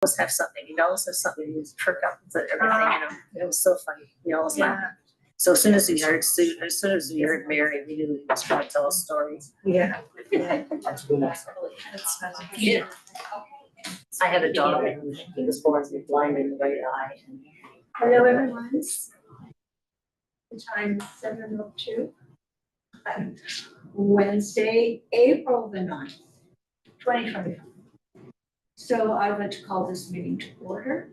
always have something. You always have something to perk up with everything. It was so funny. You always laugh. So as soon as we heard Mary, we knew he was going to tell us stories. Yeah. That's good. Yeah. I had a dog who he was born to be blind in the right eye. Hello, everyone. The time is 7:02. Wednesday, April the 9th, 2025. So I would like to call this meeting to order.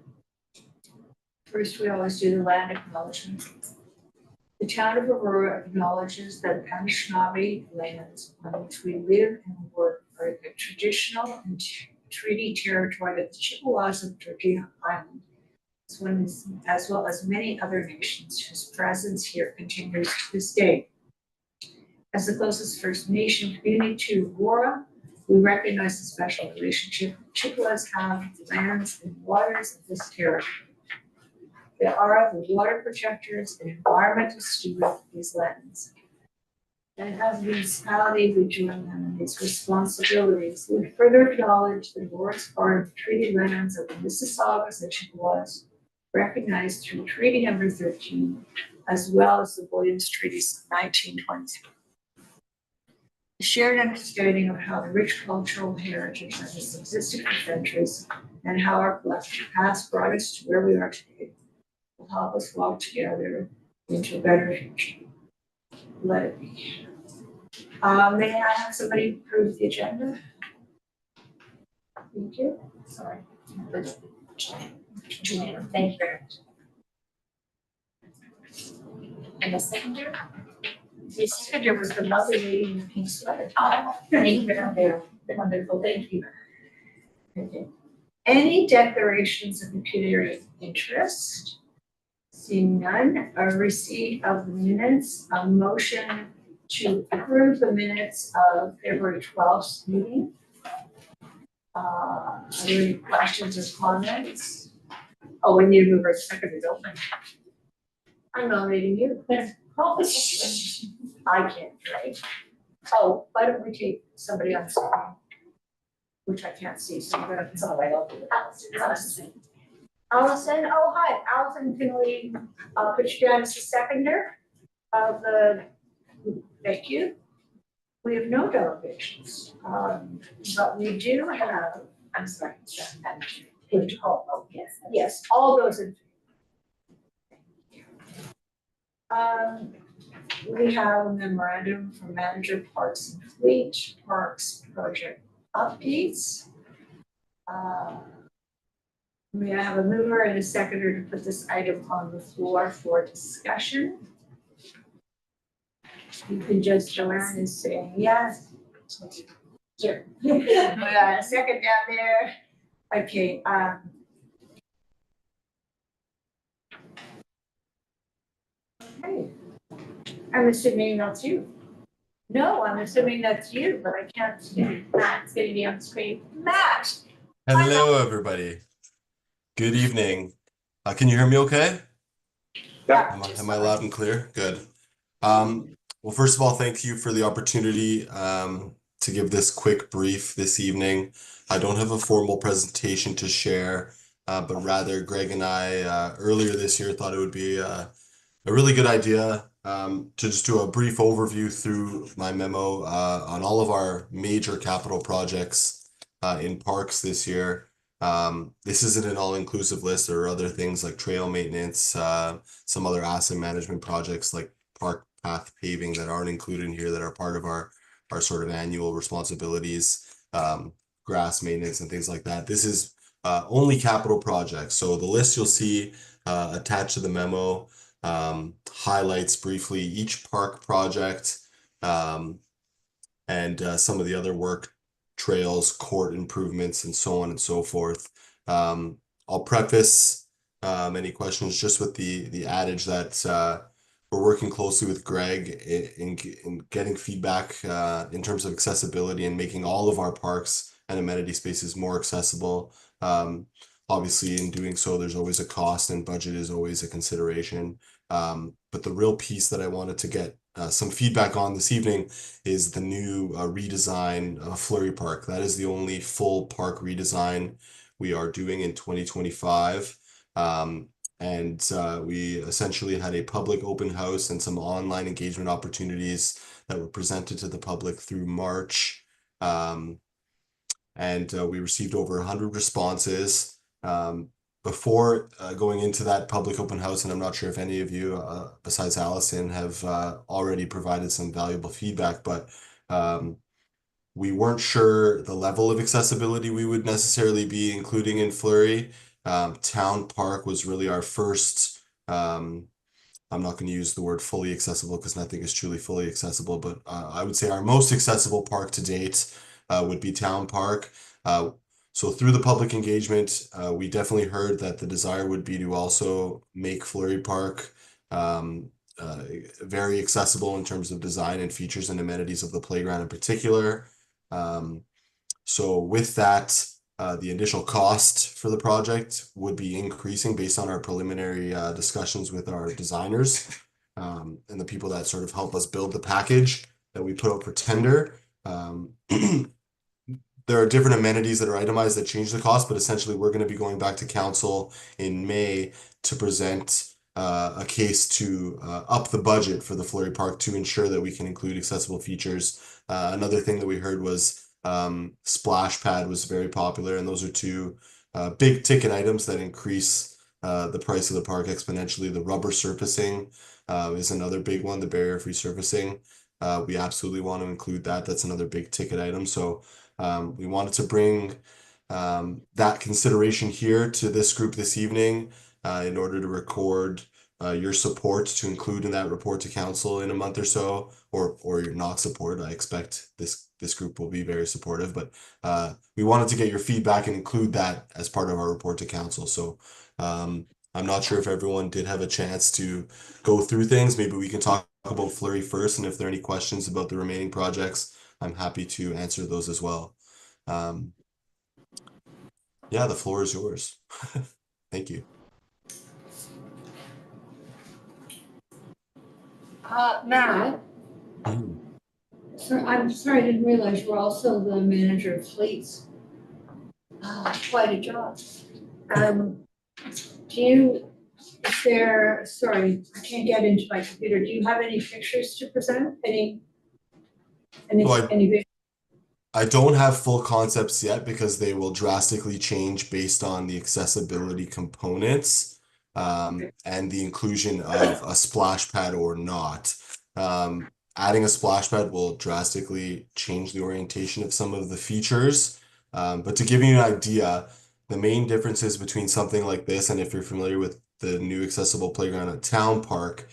First, we always do the land acknowledgement. The town of Aurora acknowledges that Pecuniary lands on which we live and work are the traditional and treaty territory of the Chippewas of Turkey Island, as well as many other nations whose presence here continues to this day. As the closest First Nation community to Aurora, we recognize the special relationship Chippewas have with the lands and waters of this territory. They are the water protectors and environmental stewards of these lands. And as a municipality, we join them in these responsibilities. We further acknowledge that Aurora is part of the treaty lands of the Mississaugas and Chippewas, recognized through Treaty Number 13, as well as the Williams Treaties of 1923. The shared understanding of how the rich cultural heritage that has existed for centuries and how our collective past brought us to where we are today will help us walk together into a better future. Let it be. May I have somebody approve the agenda? Thank you. Sorry. Thank you very much. And the seconder? The seconder was the lovely lady in the pink sweater. Oh, thank you very much. Wonderful, thank you. Okay. Any declarations of pecuniary interest? Seeing none, a receipt of the minutes, a motion to approve the minutes of February 12th meeting. Are there any questions or comments? Oh, we need to move our second to open. I'm nominating you. Oh, I can't, right? Oh, why don't we take somebody on screen? Which I can't see, so I'm gonna, somebody else do it. Allison, oh, hi, Allison, can we put you down as the seconder of the, thank you. We have no delegations, but we do have, I'm sorry, yes, all those in. We have a memorandum from Manager Parks and Fleet, Parks Project Updates. May I have a mover and a seconder to put this item on the floor for discussion? You can just go around and say yes. Sure. We got a second down there. Okay. Okay. I'm assuming that's you. No, I'm assuming that's you, but I can't see. Matt's gonna be on the screen. Matt! Hello, everybody. Good evening. Can you hear me okay? Yeah. Am I loud and clear? Good. Well, first of all, thank you for the opportunity to give this quick brief this evening. I don't have a formal presentation to share, but rather Greg and I earlier this year thought it would be a really good idea to just do a brief overview through my memo on all of our major capital projects in parks this year. This isn't an all-inclusive list. There are other things like trail maintenance, some other asset management projects like park path paving that aren't included in here that are part of our sort of annual responsibilities, grass maintenance and things like that. This is only capital projects. So the list you'll see attached to the memo highlights briefly each park project and some of the other work, trails, court improvements, and so on and so forth. I'll preface any questions just with the adage that we're working closely with Greg in getting feedback in terms of accessibility and making all of our parks and amenity spaces more accessible. Obviously, in doing so, there's always a cost and budget is always a consideration. But the real piece that I wanted to get some feedback on this evening is the new redesign of Fleury Park. That is the only full park redesign we are doing in 2025. And we essentially had a public open house and some online engagement opportunities that were presented to the public through March. And we received over 100 responses. Before going into that public open house, and I'm not sure if any of you, besides Allison, have already provided some valuable feedback, but we weren't sure the level of accessibility we would necessarily be including in Fleury. Town Park was really our first, I'm not going to use the word fully accessible because nothing is truly fully accessible, but I would say our most accessible park to date would be Town Park. So through the public engagement, we definitely heard that the desire would be to also make Fleury Park very accessible in terms of design and features and amenities of the playground in particular. So with that, the initial cost for the project would be increasing based on our preliminary discussions with our designers and the people that sort of help us build the package that we put out for tender. There are different amenities that are itemized that change the cost, but essentially we're going to be going back to council in May to present a case to up the budget for the Fleury Park to ensure that we can include accessible features. Another thing that we heard was splash pad was very popular, and those are two big ticket items that increase the price of the park exponentially. The rubber surfacing is another big one, the barrier-free surfacing. We absolutely want to include that. That's another big ticket item. So we wanted to bring that consideration here to this group this evening in order to record your support to include in that report to council in a month or so, or your not support. I expect this group will be very supportive, but we wanted to get your feedback and include that as part of our report to council. So I'm not sure if everyone did have a chance to go through things. Maybe we can talk about Fleury first, and if there are any questions about the remaining projects, I'm happy to answer those as well. Yeah, the floor is yours. Thank you. Matt, I'm sorry, I didn't realize you're also the manager of fleets. Quite a job. Sorry, I can't get into my computer. Do you have any pictures to present? Any I don't have full concepts yet because they will drastically change based on the accessibility components and the inclusion of a splash pad or not. Adding a splash pad will drastically change the orientation of some of the features. But to give you an idea, the main differences between something like this, and if you're familiar with the new accessible playground at Town Park,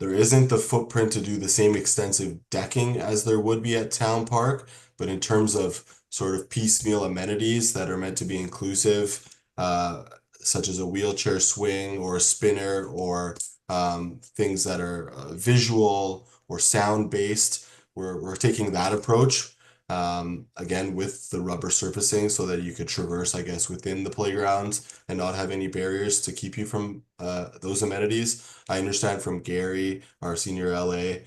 there isn't the footprint to do the same extensive decking as there would be at Town Park, but in terms of sort of piecemeal amenities that are meant to be inclusive, such as a wheelchair swing or a spinner or things that are visual or sound based, we're taking that approach. Again, with the rubber surfacing so that you could traverse, I guess, within the playground and not have any barriers to keep you from those amenities. I understand from Gary, our senior LA,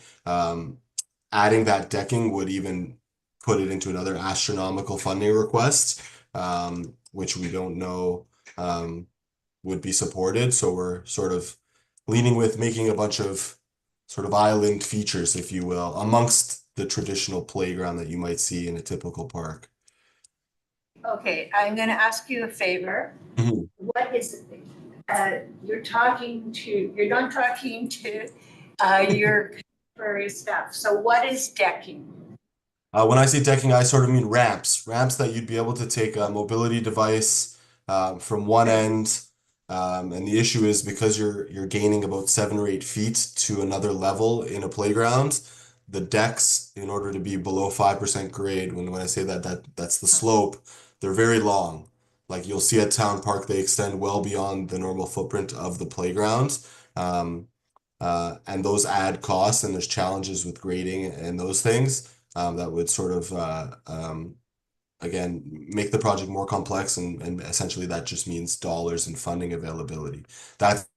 adding that decking would even put it into another astronomical funding request, which we don't know would be supported. So we're sort of leaning with making a bunch of sort of island features, if you will, amongst the traditional playground that you might see in a typical park. Okay, I'm going to ask you a favor. Mhm. What is you're not talking to your contemporary stuff. So what is decking? When I say decking, I sort of mean ramps that you'd be able to take a mobility device from one end. And the issue is because you're gaining about 7 or 8 feet to another level in a playground, the decks, in order to be below 5% grade, when I say that's the slope, they're very long. Like you'll see at Town Park, they extend well beyond the normal footprint of the playground. And those add costs, and there's challenges with grading and those things that would sort of again, make the project more complex, and essentially that just means dollars and funding availability. That's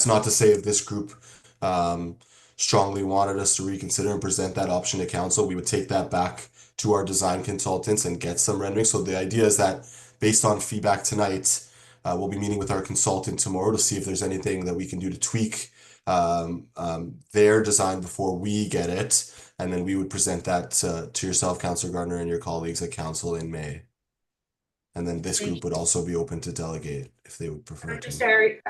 not to say if this group strongly wanted us to reconsider and present that option to council, we would take that back to our design consultants and get some rendering. So the idea is that based on feedback tonight, we'll be meeting with our consultant tomorrow to see if there's anything that we can do to tweak their design before we get it. And then we would present that to yourself, Councillor Gardner, and your colleagues at council in May. And then this group would also be open to delegate if they would prefer to. Sorry,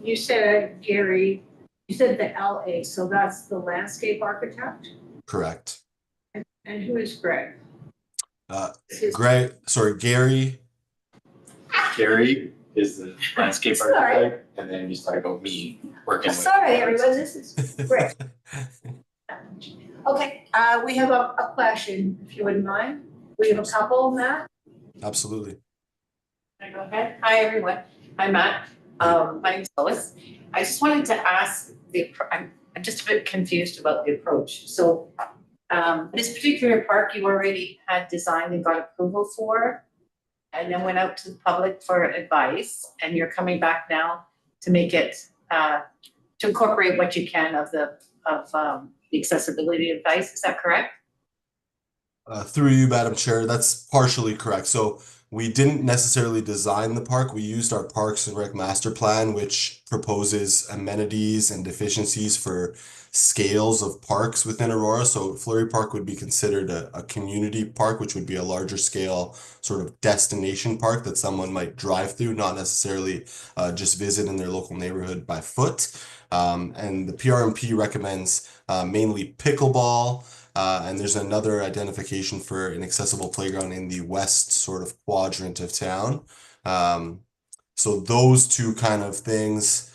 you said, Gary, you said the LA, so that's the landscape architect? Correct. And who is Greg? Gary. Gary is the landscape Sorry. architect, and then you start about me working with. Sorry, everyone, this is Greg. Okay, we have a question, if you wouldn't mind. We have a couple, Matt. Absolutely. Can I go ahead? Hi, everyone. I'm Matt. My name's Lois. I just wanted to ask I'm just a bit confused about the approach. So this particular park you already had designed and got approval for, and then went out to the public for advice, and you're coming back now to make it to incorporate what you can of the accessibility advice. Is that correct? Through you, Madam Chair, that's partially correct. So we didn't necessarily design the park. We used our Parks and Rec Master Plan, which proposes amenities and deficiencies for scales of parks within Aurora. So Fleury Park would be considered a community park, which would be a larger scale sort of destination park that someone might drive through, not necessarily just visit in their local neighborhood by foot. And the PRMP recommends mainly pickleball, and there's another identification for an accessible playground in the west sort of quadrant of town. So those two kind of things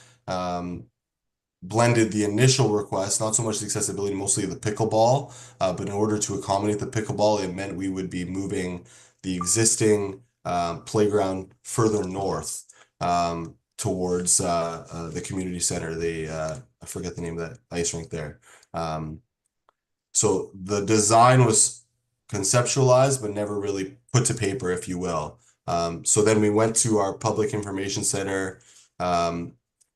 blended the initial request, not so much the accessibility, mostly the pickleball, but in order to accommodate the pickleball, it meant we would be moving the existing playground further north towards the community center. I forget the name of that ice rink there. So the design was conceptualized, but never really put to paper, if you will. So then we went to our public information center,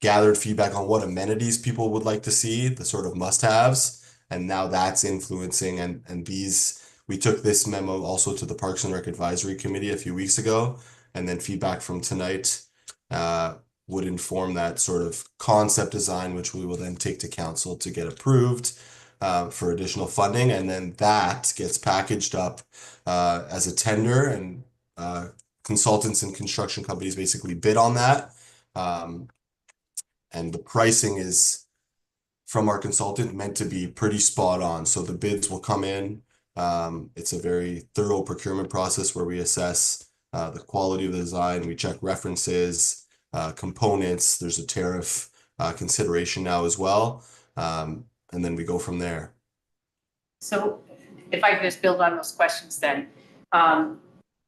gathered feedback on what amenities people would like to see, the sort of must-haves, and now that's influencing. And we took this memo also to the Parks and Rec Advisory Committee a few weeks ago, and then feedback from tonight would inform that sort of concept design, which we will then take to council to get approved for additional funding, and then that gets packaged up as a tender, and consultants and construction companies basically bid on that. And the pricing is, from our consultant, meant to be pretty spot on. So the bids will come in. It's a very thorough procurement process where we assess the quality of the design. We check references, components. There's a tariff consideration now as well. And then we go from there. So if I could just build on those questions then.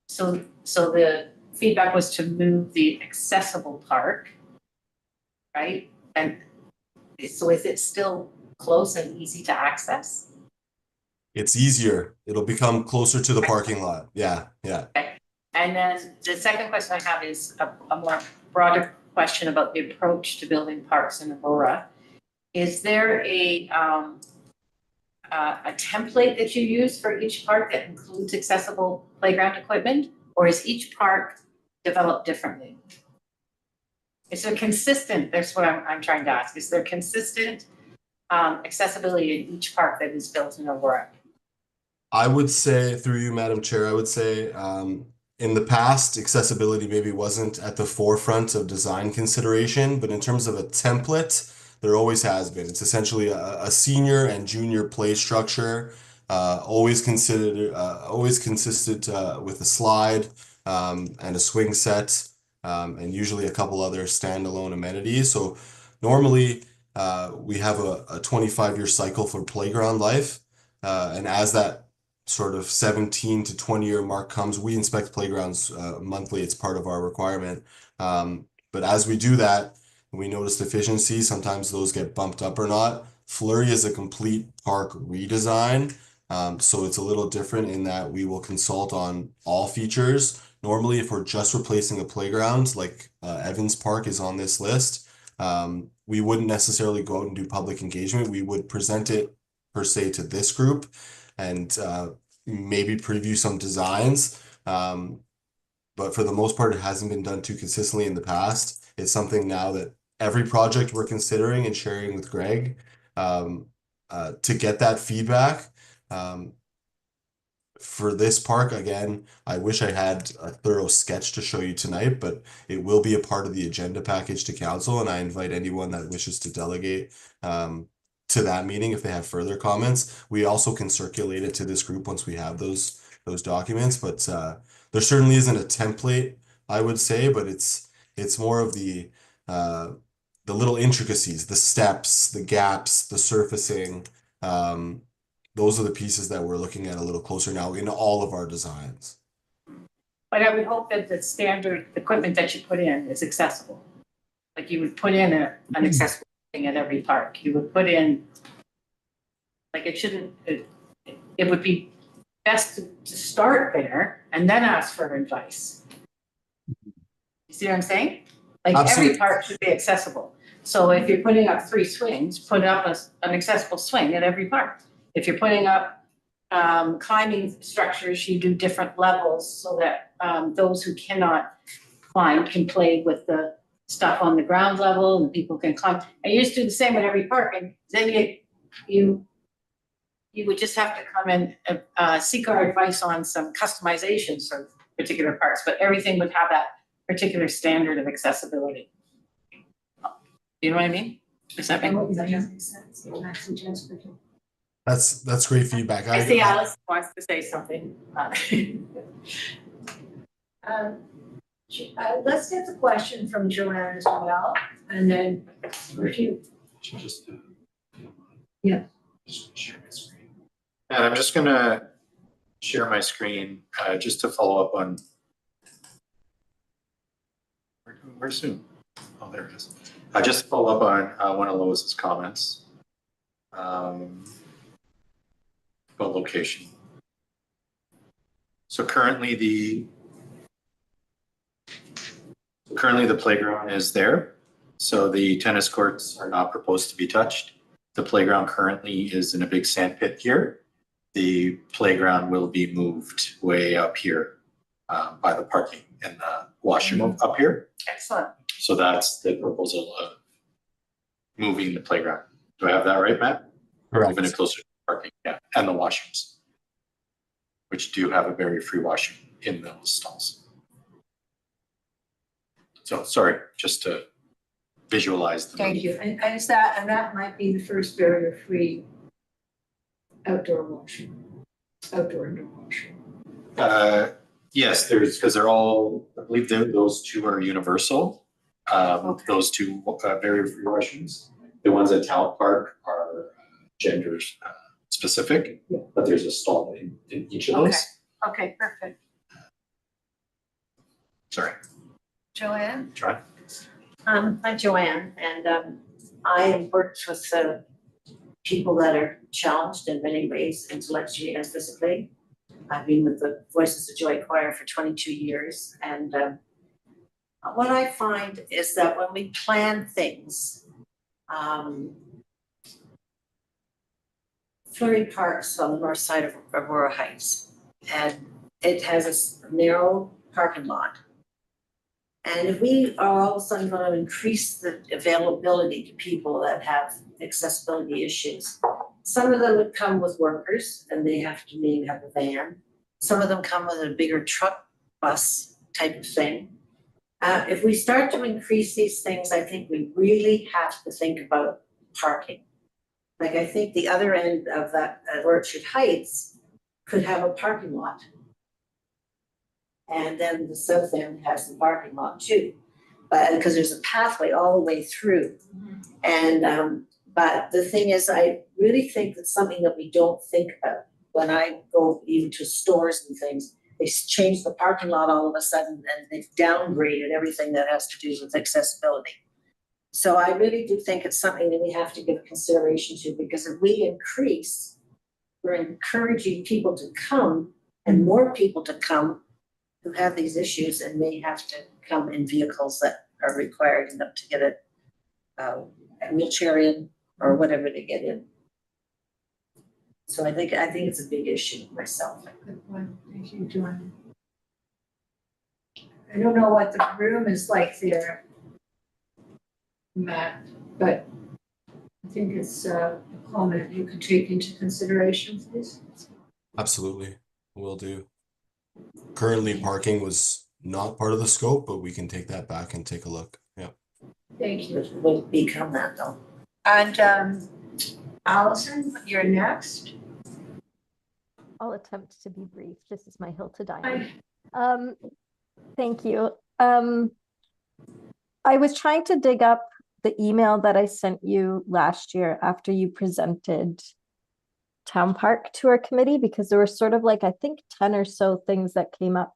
So the feedback was to move the accessible park, right? And so is it still close and easy to access? It's easier. It'll become closer to the parking lot. Yeah. Okay. And then the second question I have is a more broader question about the approach to building parks in Aurora. Is there a template that you use for each park that includes accessible playground equipment, or is each park developed differently? Is there consistent? That's what I'm trying to ask. Is there consistent accessibility in each park that is built in Aurora? I would say, through you, Madam Chair, I would say in the past, accessibility maybe wasn't at the forefront of design consideration, but in terms of a template, there always has been. It's essentially a senior and junior play structure, always consisted with a slide and a swing set, and usually a couple other standalone amenities. So normally we have a 25-year cycle for playground life, and as that sort of 17 to 20-year mark comes, we inspect playgrounds monthly. It's part of our requirement. But as we do that, we notice deficiencies. Sometimes those get bumped up or not. Fleury is a complete park redesign. So it's a little different in that we will consult on all features. Normally, if we're just replacing a playground, like Evans Park is on this list, we wouldn't necessarily go out and do public engagement. We would present it per se to this group and maybe preview some designs. but for the most part, it hasn't been done too consistently in the past. It's something now that every project we're considering and sharing with Greg, to get that feedback. For this park, again, I wish I had a thorough sketch to show you tonight, but it will be a part of the agenda package to council, and I invite anyone that wishes to delegate to that meeting if they have further comments. We also can circulate it to this group once we have those documents, but there certainly isn't a template, I would say, but it's more of the little intricacies, the steps, the gaps, the surfacing. Those are the pieces that we're looking at a little closer now in all of our designs. But I would hope that the standard equipment that you put in is accessible. Like you would put in an accessible thing at every park. You would put in, like it would be best to start there and then ask for advice. You see what I'm saying? Like Absolutely. every park should be accessible. So if you're putting up 3 swings, put up an accessible swing at every park. If you're putting up climbing structures, you do different levels so that those who cannot climb can play with the stuff on the ground level and people can climb. And you just do the same at every park, and then you would just have to come and seek our advice on some customizations for particular parks, but everything would have that particular standard of accessibility. You know what I mean? Does that make sense? That's great feedback. I see Alice wants to say something. Let's get the question from Joanne as well, and then review. Just Yeah. just share my screen. And I'm just gonna share my screen just to follow up on. Where's Zoom? Oh, there it is. Just to follow up on one of Lois's comments. About location. So currently the playground is there. So the tennis courts are not proposed to be touched. The playground currently is in a big sand pit here. The playground will be moved way up here by the parking and the washroom up here. Excellent. So that's the proposal of moving the playground. Do I have that right, Matt? Correct. Moving it closer to parking, yeah, and the washrooms, which do have a very free washroom in those stalls. So sorry, just to visualize the. Thank you. And is that, and that might be the first barrier-free outdoor washroom, outdoor indoor washroom. Yes, because they're all, I believe those two are universal. Okay. Those two barrier-free washrooms. The ones at Talent Park are gender specific, Yeah. but there's a stall in each of those. Okay, perfect. Sorry, Joanne? John. I'm Joanne, and I worked with people that are challenged in many ways, intellectually and physically. I've been with the Voices of Joy Choir for 22 years, and what I find is that when we plan things, Fleury Park's on the north side of Aurora Heights, and it has a narrow parking lot. And if we are all of a sudden going to increase the availability to people that have accessibility issues, some of them would come with workers and they have to maybe have a van. Some of them come with a bigger truck bus type of thing. If we start to increase these things, I think we really have to think about parking. Like I think the other end of that at Orchard Heights could have a parking lot. And then the south end has the parking lot too, but because there's a pathway all the way through. And but the thing is, I really think that's something that we don't think about when I go even to stores and things. They change the parking lot all of a sudden and they've downgraded everything that has to do with accessibility. So I really do think it's something that we have to give consideration to, because if we increase, we're encouraging people to come and more people to come who have these issues and may have to come in vehicles that are required enough to get a wheelchair in or whatever to get in. So I think it's a big issue myself. Good one. Thank you, Joanne. I don't know what the room is like there, Matt, but I think it's a comment you can take into consideration, please. Absolutely, will do. Currently, parking was not part of the scope, but we can take that back and take a look. Yeah. Thank you. It will become that though. And Allison, you're next. I'll attempt to be brief. This is my hill to die Hi. on. Thank you. I was trying to dig up the email that I sent you last year after you presented Town Park to our committee, because there were sort of like, I think 10 or so things that came up.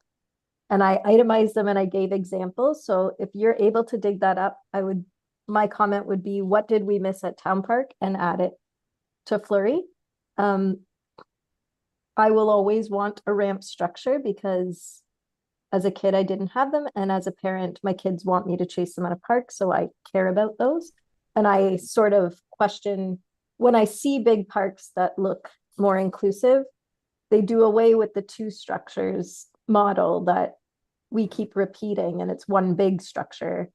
And I itemized them and I gave examples. So if you're able to dig that up, my comment would be, what did we miss at Town Park, and add it to Fleury. I will always want a ramp structure because as a kid, I didn't have them. And as a parent, my kids want me to chase them at a park. So I care about those. And I sort of question, when I see big parks that look more inclusive, they do away with the two structures model that we keep repeating, and it's one big structure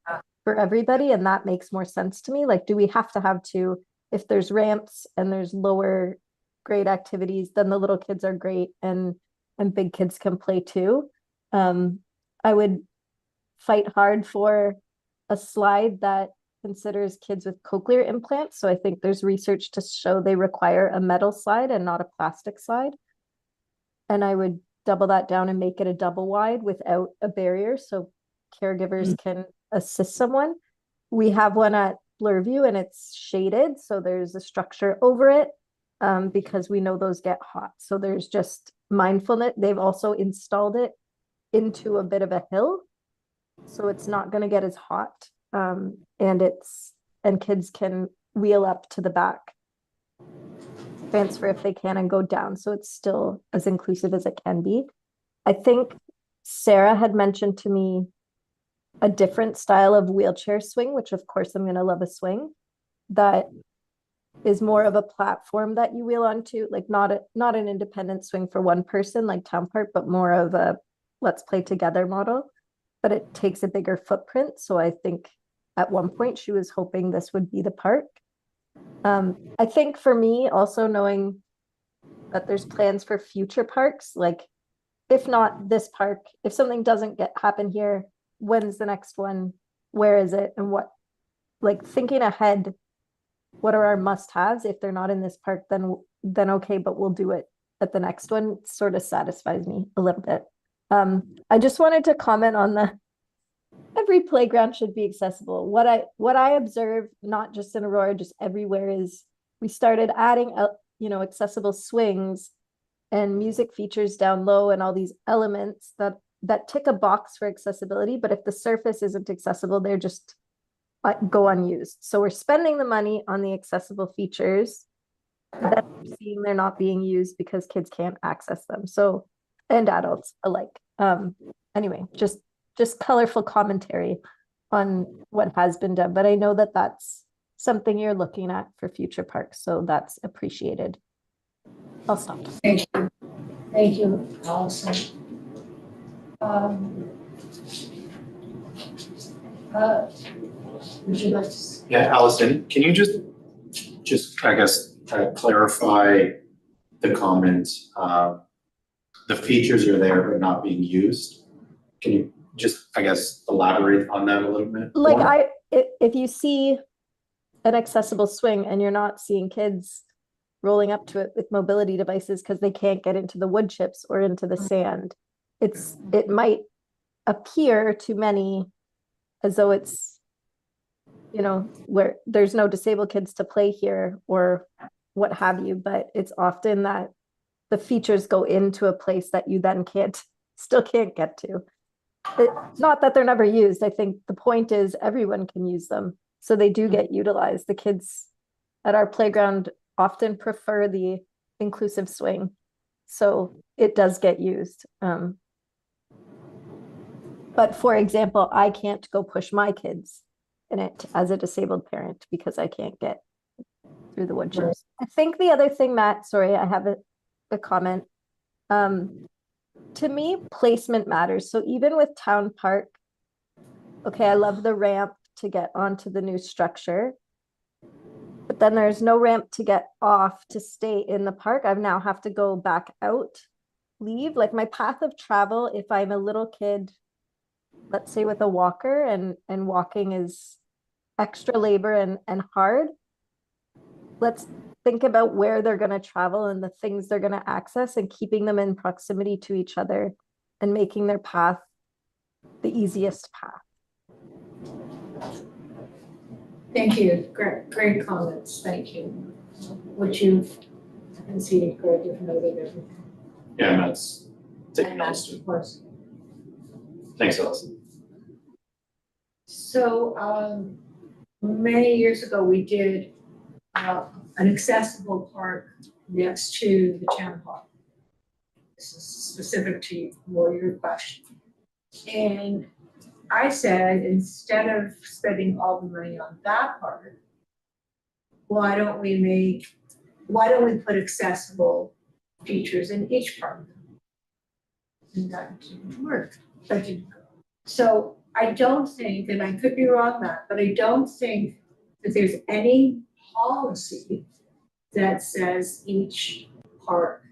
for everybody. And that makes more sense to me. Like, do we have to have two? If there's ramps and there's lower grade activities, then the little kids are great and big kids can play too. I would fight hard for a slide that considers kids with cochlear implants. So I think there's research to show they require a metal slide and not a plastic slide. And I would double that down and make it a double wide without a barrier so caregivers can assist someone. We have one at Blurview and it's shaded, so there's a structure over it because we know those get hot. So there's just mindfulness. They've also installed it into a bit of a hill, so it's not going to get as hot, and kids can wheel up to the back, transfer if they can, and go down, so it's still as inclusive as it can be. I think Sarah had mentioned to me a different style of wheelchair swing, which of course I'm going to love a swing that is more of a platform that you wheel onto, like not an independent swing for one person like Town Park, but more of a let's play together model, but it takes a bigger footprint. So I think at one point she was hoping this would be the park. I think for me, also knowing that there's plans for future parks, like if not this park, if something doesn't happen here, when's the next one? Where is it? And what, like thinking ahead, what are our must-haves? If they're not in this park, then okay, but we'll do it at the next one. It sort of satisfies me a little bit. I just wanted to comment on every playground should be accessible. What I observe, not just in Aurora, just everywhere, is we started adding accessible swings and music features down low and all these elements that tick a box for accessibility, but if the surface isn't accessible, they're just go unused. So we're spending the money on the accessible features that we're seeing they're not being used because kids can't access them. So, and adults alike. Anyway, just colorful commentary on what has been done, but I know that that's something you're looking at for future parks, so that's appreciated. I'll stop. Thank you, Allison. Would you like to? Yeah, Allison, can you just I guess clarify the comment? The features are there but not being used. Can you just, I guess, elaborate on that a little bit? Like if you see an accessible swing and you're not seeing kids rolling up to it with mobility devices because they can't get into the wood chips or into the sand, it might appear to many as though it's, where there's no disabled kids to play here or what have you, but it's often that the features go into a place that you then still can't get to. Not that they're never used. I think the point is everyone can use them. So they do get utilized. The kids at our playground often prefer the inclusive swing. So it does get used. But for example, I can't go push my kids in it as a disabled parent because I can't get through the wood chips. I think the other thing, Matt, sorry, I have a comment. To me, placement matters. So even with Town Park, okay, I love the ramp to get onto the new structure. But then there's no ramp to get off to stay in the park. I now have to go back out, leave. Like my path of travel, if I'm a little kid, let's say with a walker and walking is extra labor and hard, let's think about where they're going to travel and the things they're going to access and keeping them in proximity to each other and making their path the easiest path. Thank you, great comments, thank you. What you've conceded, Greg, you've noted everything. Yeah, and that's taking And notes. of course. Thanks, Alison. So, many years ago, we did an accessible park next to the town hall. This is specific to your question. And I said, instead of spending all the money on that part, why don't we put accessible features in each park? And that didn't work. That didn't go. So I don't think, and I could be wrong Matt, but I don't think that there's any policy that says each park,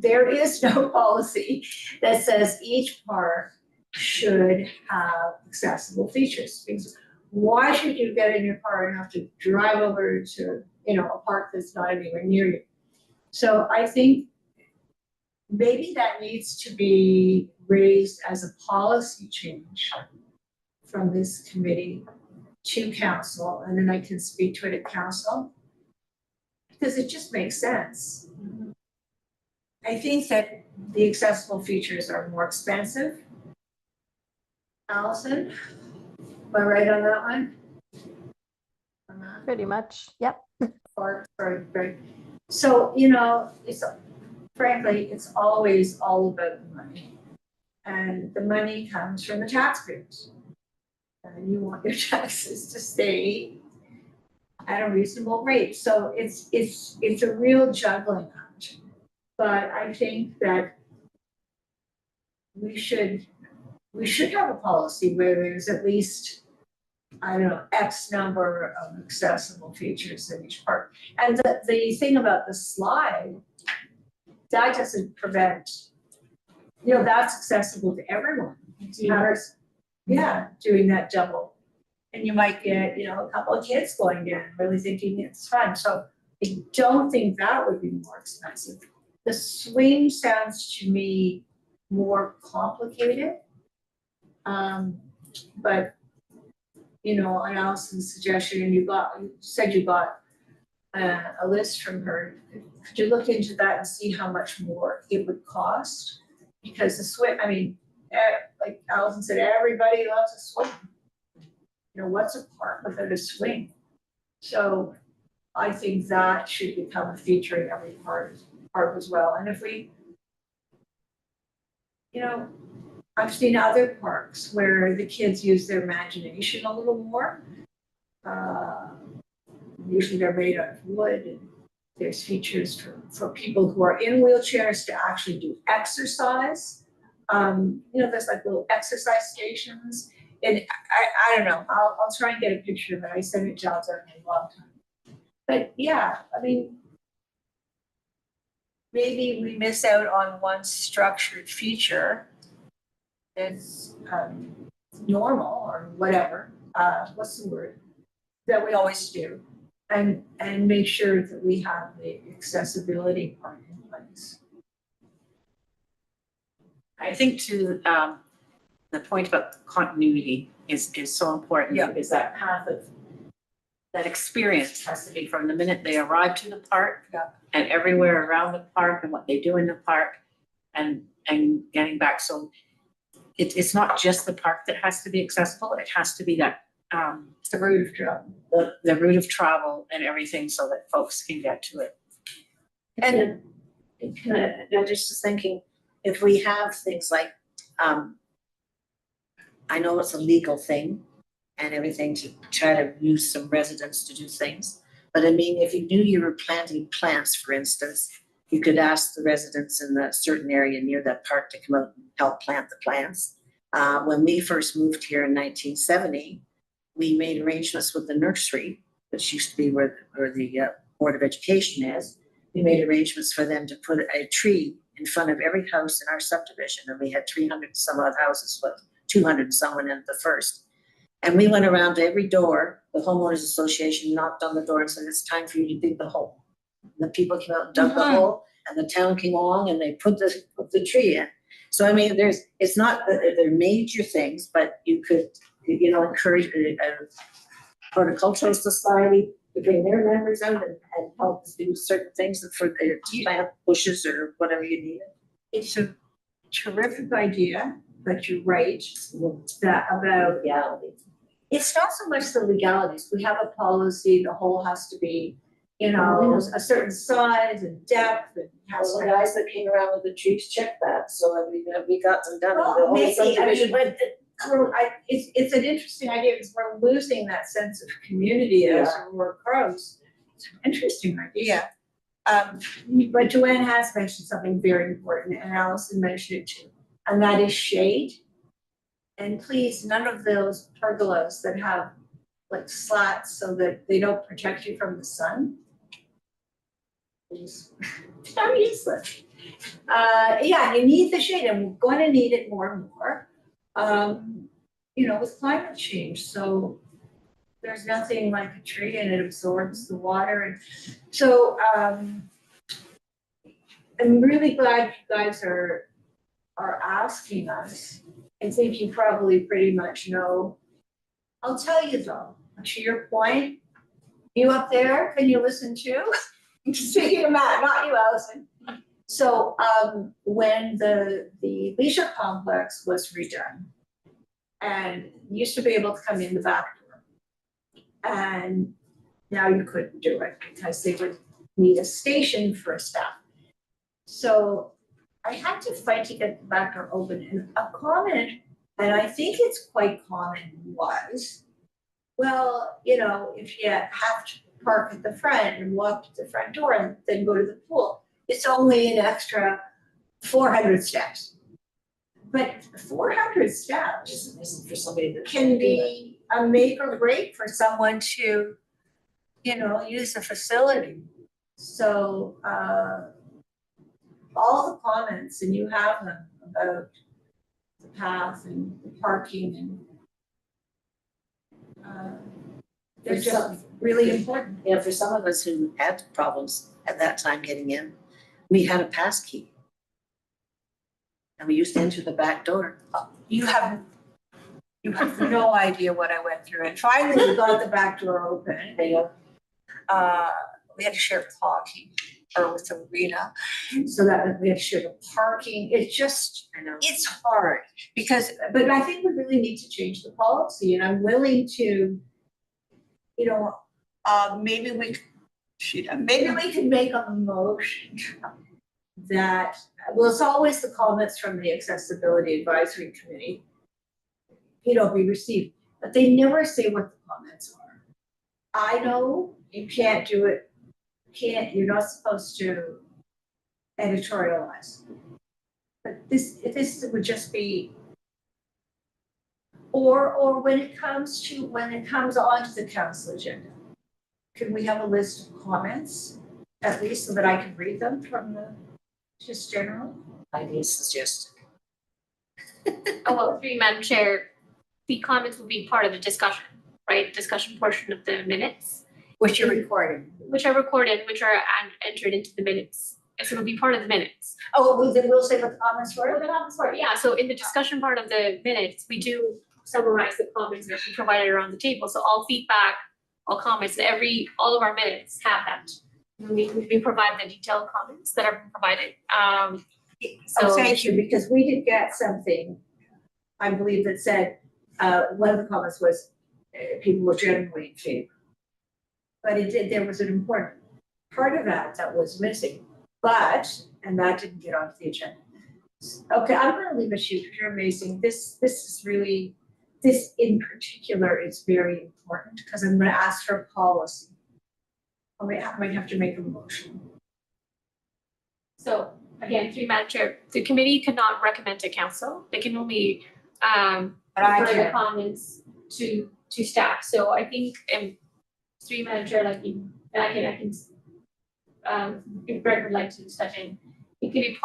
there is no policy that says each park should have accessible features. Because why should you get in your car and have to drive over to, a park that's not anywhere near you? So I think maybe that needs to be raised as a policy change from this committee to council, and then I can speak to it at council, because it just makes sense. I think that the accessible features are more expensive. Allison, am I right on that one? Pretty much, yep. Right. So, frankly, it's always all about the money. And the money comes from the taxpayers. And you want your taxes to stay at a reasonable rate. So it's a real juggling act. But I think that we should have a policy where there's at least, X number of accessible features in each park. And the thing about the slide, that doesn't prevent, that's accessible to everyone. Doing that double. And you might get, a couple of kids going in, really thinking it's fun. So I don't think that would be more expensive. The swing sounds to me more complicated. But, on Allison's suggestion, and you said you got a list from her. Could you look into that and see how much more it would cost? Because the swing, like Allison said, everybody loves a swing. What's a park without a swing? So I think that should become a feature in every park as well. And if we, I've seen other parks where the kids use their imagination a little more. Usually they're made out of wood, and there's features for people who are in wheelchairs to actually do exercise. There's like little exercise stations. And I don't know, I'll try and get a picture of it. I sent it to John's in a long time. But yeah, maybe we miss out on one structured feature that's normal or whatever, what's the word, that we always do, and make sure that we have the accessibility part in place. I think to the point about continuity is so important. Yeah. Because that path of that experience has to be from the minute they arrive to the park and everywhere around the park and what they do in the park and getting back. So it's not just the park that has to be accessible. It has to be that The route of travel. the route of travel and everything so that folks can get to it. And I'm just thinking, if we have things like, I know it's a legal thing and everything to try to use some residents to do things, but if you knew you were planting plants, for instance, you could ask the residents in that certain area near that park to come out and help plant the plants. When we first moved here in 1970, we made arrangements with the nursery, which used to be where the Board of Education is. We made arrangements for them to put a tree in front of every house in our subdivision, and we had 300 some odd houses, with 200 and someone in the first. And we went around to every door. The homeowners association knocked on the door and said, "It's time for you to dig the hole." And the people came out and dug the hole, and the town came along and they put the tree in. So I mean, it's not that they're major things, but you could, encourage a horticultural society to bring their members out and help do certain things for their plant bushes or whatever you need. It's a terrific idea, but you're right that about, Legality. it's not so much the legalities. We have a policy, the hole has to be, a certain size and depth and has Well, to the guys that came around with the trees checked that, so I mean, we got them done. Well, The whole maybe, subdivision- but it's an interesting idea because we're losing that sense of community as Aurora grows. It's an interesting idea. But Joanne has mentioned something very important, and Allison mentioned it too, and that is shade. And please, none of those pergolas that have like slats so that they don't protect you from the sun. They're useless. Yeah, you need the shade, and we're going to need it more and more. With climate change, so there's nothing like a tree, and it absorbs the water, and so I'm really glad you guys are asking us. I think you probably pretty much know. I'll tell you though, to your point, you up there, can you listen too? Speaking of Matt, not you, Allison. So when the leisure complex was redone, and you used to be able to come in the back door, and now you couldn't do it because they would need a station for staff. So I had to fight to get the back door open, and a comment, and I think it's quite common, was, well, if you have to park at the front and walk to the front door and then go to the pool, it's only an extra 400 steps. But 400 steps Isn't for somebody that can be a make or break for someone to, use the facility. So all the comments, and you have them about the path and the parking, and they're just really important. For some of us who had problems at that time getting in, we had a pass key. And we used to enter the back door. You have no idea what I went through. And finally, we got the back door open. We had to share parking, or with the arena, so that we had to share the parking. It's hard because, but I think we really need to change the policy, and I'm willing to, maybe we could make a motion that, well, it's always the comments from the Accessibility Advisory Committee, be received, but they never say what the comments are. I know you can't do it, you're not supposed to editorialize. But this would just be, or when it comes onto the council agenda, can we have a list of comments, at least, so that I can read them from just general? Ideas suggested. Through you, Madam Chair, the comments will be part of the discussion, right? Discussion portion of the minutes, Which you're recording. which are recorded, which are entered into the minutes. So it'll be part of the minutes. Oh, then we'll say what the comments were? Yeah, so in the discussion part of the minutes, we do summarize the comments that we provided around the table. So all feedback, all comments, all of our minutes have that. We provide the detailed comments that are provided. So thank you, because we did get something, I believe, that said, one of the comments was, people were generally in favor. But there was an important part of that was missing, and that didn't get onto the agenda. Okay, I'm gonna leave it to you, because you're amazing. This in particular is very important, because I'm gonna ask for a policy. I might have to make a motion. So again, through Madam Chair, the committee cannot recommend to council. They can only But I refer the can. comments to staff. So I think through Madam Chair, like I can if Greg would like to step in, it could be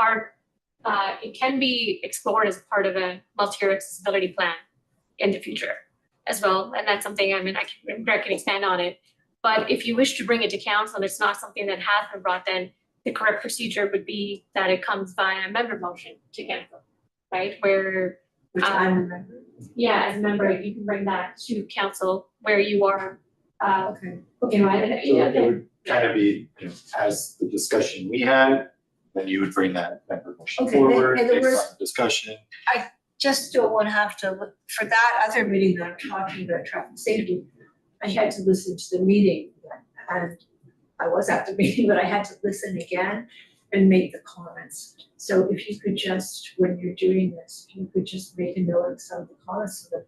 it can be explored as part of a multi-year accessibility plan in the future as well. And that's something, Greg can expand on it. But if you wish to bring it to council and it's not something that has been brought, then the correct procedure would be that it comes via a member motion to council, right? Where, Which I'm a member. yeah, as a member, you can bring that to council where you are, Okay. right? So it would kind of be, as the discussion we had, then you would bring that member motion Okay, forward in other based words- on the discussion. Just don't want to have to look for that other meeting that I'm talking about traffic safety. I had to listen to the meeting and I was at the meeting, but I had to listen again and make the comments. So if you could just, when you're doing this, if you could just make a note of some of the comments so that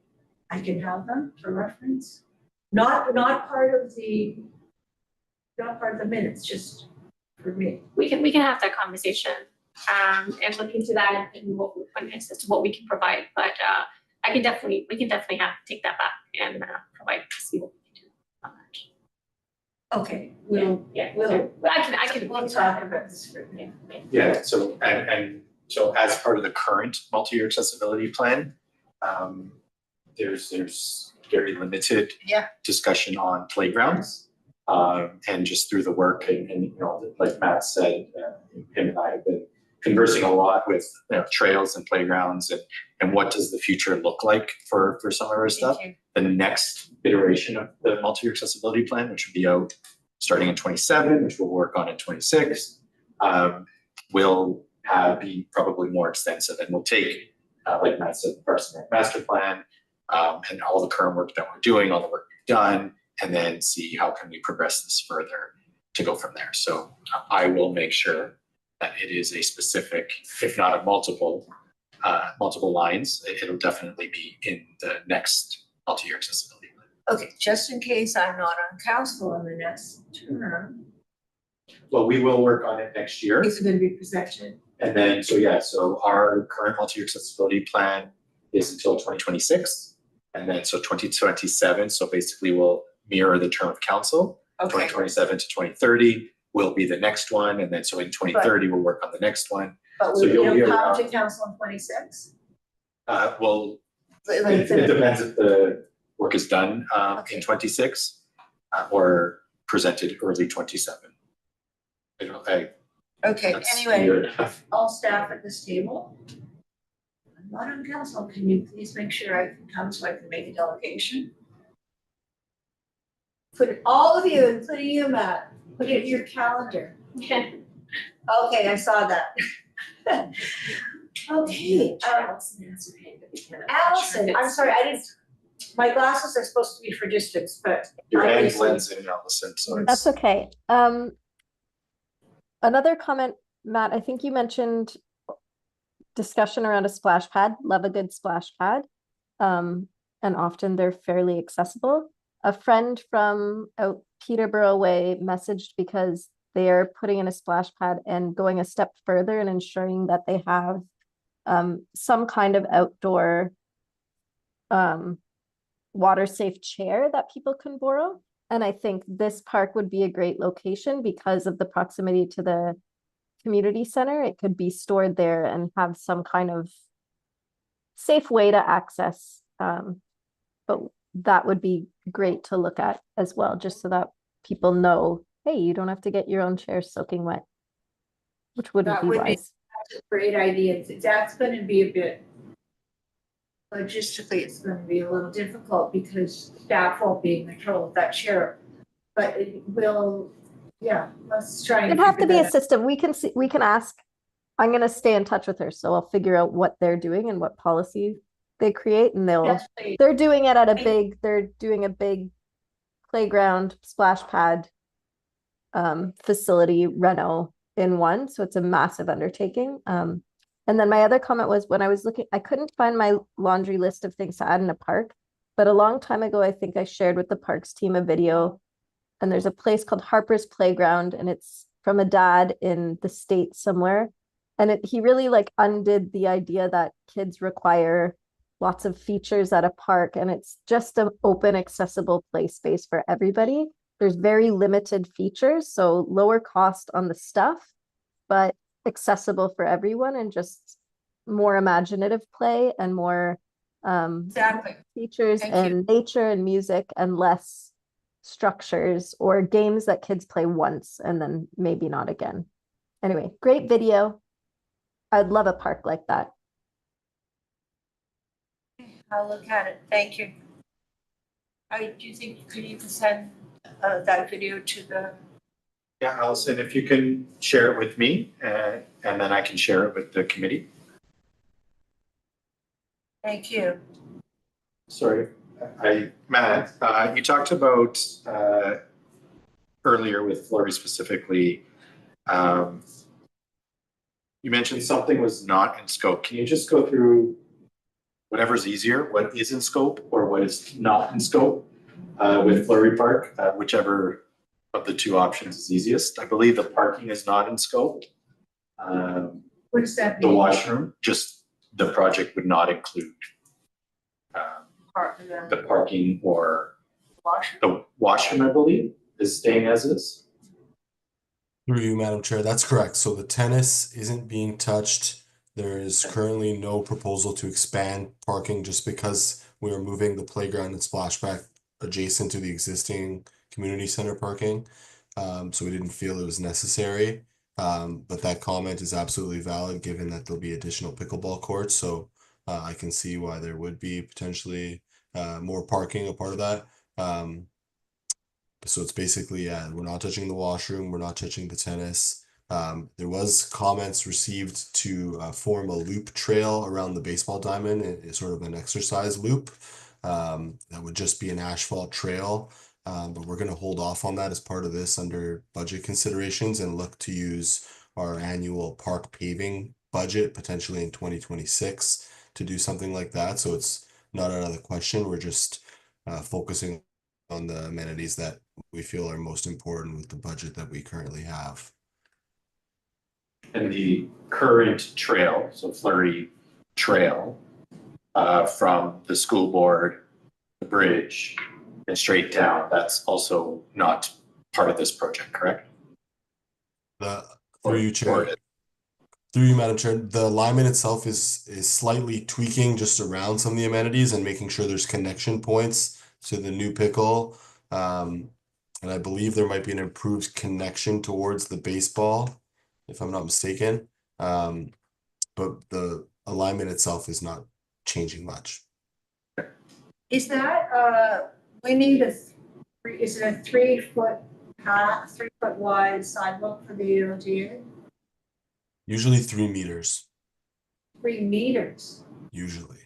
I can have them for reference. Not part of the minutes, just for me. We can have that conversation and look into that and as to what we can provide. But we can definitely take that back and provide, see what we can do on that. Okay, We'll we'll talk about this for me. Yeah, so and so as part of the current multi-year accessibility plan, there's very limited Yeah. discussion on playgrounds. And just through the work and like Matt said, him and I have been conversing a lot with trails and playgrounds and what does the future look like for some of our stuff. The next iteration of the multi-year accessibility plan, which will be out starting in 27, which we'll work on in 26, will be probably more extensive and will take, like Matt said, the Parks and Rec master plan and all the current work that we're doing, all the work we've done, and then see how can we progress this further to go from there. So I will make sure that it is a specific, if not a multiple lines, it'll definitely be in the next multi-year accessibility plan. Okay, just in case I'm not on council in the next term, Well, we will work on it next year. is it gonna be presented? And then, so our current multi-year accessibility plan is until 2026. And then, so 2027, so basically we'll mirror the term of council. Okay, 2027 to 2030 will be the next one. And then, so in 2030, we'll work on the next one. but So will you'll you hear come about- to council in 26? Well, it depends if the work is done Okay. in 26 or presented early 27. Okay, That's anyway, near enough. all staff at this table. I'm not on council, can you please make sure I can come so I can make a delegation? Put all of you, including you, Matt, put it in your calendar. Okay, I saw that. Okay, Allison, I'm sorry, I didn't, my glasses are supposed to be for distance, but. Your hand obviously- blends in, Allison, so it's. That's okay. Another comment, Matt, I think you mentioned discussion around a splash pad. Love a good splash pad. And often they're fairly accessible. A friend from out Peterborough way messaged because they are putting in a splash pad and going a step further and ensuring that they have some kind of outdoor water safe chair that people can borrow. And I think this park would be a great location because of the proximity to the community center. It could be stored there and have some kind of safe way to access. But that would be great to look at as well, just so that people know, hey, you don't have to get your own chair soaking wet, which wouldn't That be would be- wise. That's a great idea, that's gonna be a bit. Logistically, it's gonna be a little difficult because staff won't be in control of that chair. But it will, yeah, let's try and. It'd have to figure be a that out. system. We can ask. I'm gonna stay in touch with her, so I'll figure out what they're doing and what policy they create, and Definitely. they're doing it at they're doing a big playground splash pad facility reno in one, so it's a massive undertaking. And then my other comment was when I was looking, I couldn't find my laundry list of things to add in a park, but a long time ago, I think I shared with the parks team a video, and there's a place called Harper's Playground, and it's from a dad in the States somewhere. And he really like undid the idea that kids require lots of features at a park, and it's just an open, accessible play space for everybody. There's very limited features, so lower cost on the stuff, but accessible for everyone, and just more imaginative play and more Exactly. features Thank and nature and music, and less structures or games that kids play once and then maybe not again. Anyway, great video. I'd love a park like that. I'll look at it. Thank you. Do you think you could even send that video to the? Yeah, Allison, if you can share it with me, and then I can share it with the committee. Thank you. Sorry, Matt, you talked about earlier with Fleury specifically, you mentioned something was not in scope. Can you just go through whatever's easier, what is in scope or what is not in scope with Fleury Park, whichever of the two options is easiest? I believe the parking is not in scope. What does that The mean? washroom, just the project would not include the parking or Washroom. the washroom, I believe, is staying as is. Through you, Madam Chair, that's correct. So the tennis isn't being touched. There is currently no proposal to expand parking just because we are moving the playground and splashback adjacent to the existing community center parking. So we didn't feel it was necessary. But that comment is absolutely valid given that there'll be additional pickleball courts. So I can see why there would be potentially more parking a part of that. So it's basically, we're not touching the washroom, we're not touching the tennis. There was comments received to form a loop trail around the baseball diamond. It's sort of an exercise loop. That would just be an asphalt trail. But we're going to hold off on that as part of this under budget considerations and look to use our annual park paving budget potentially in 2026 to do something like that. So it's not out of the question. We're just focusing on the amenities that we feel are most important with the budget that we currently have. And the current trail, so Fleury Trail, from the school board, the bridge, and straight down, that's also not part of this project, correct? Through you, Chair. Through you, Madam Chair, the alignment itself is slightly tweaking just around some of the amenities and making sure there's connection points to the new pickle. And I believe there might be an improved connection towards the baseball, if I'm not mistaken. But the alignment itself is not changing much. Is that, we need is it a 3 foot path, 3 foot wide sidewalk for the ULTA? Usually 3 meters, 3 meters. usually.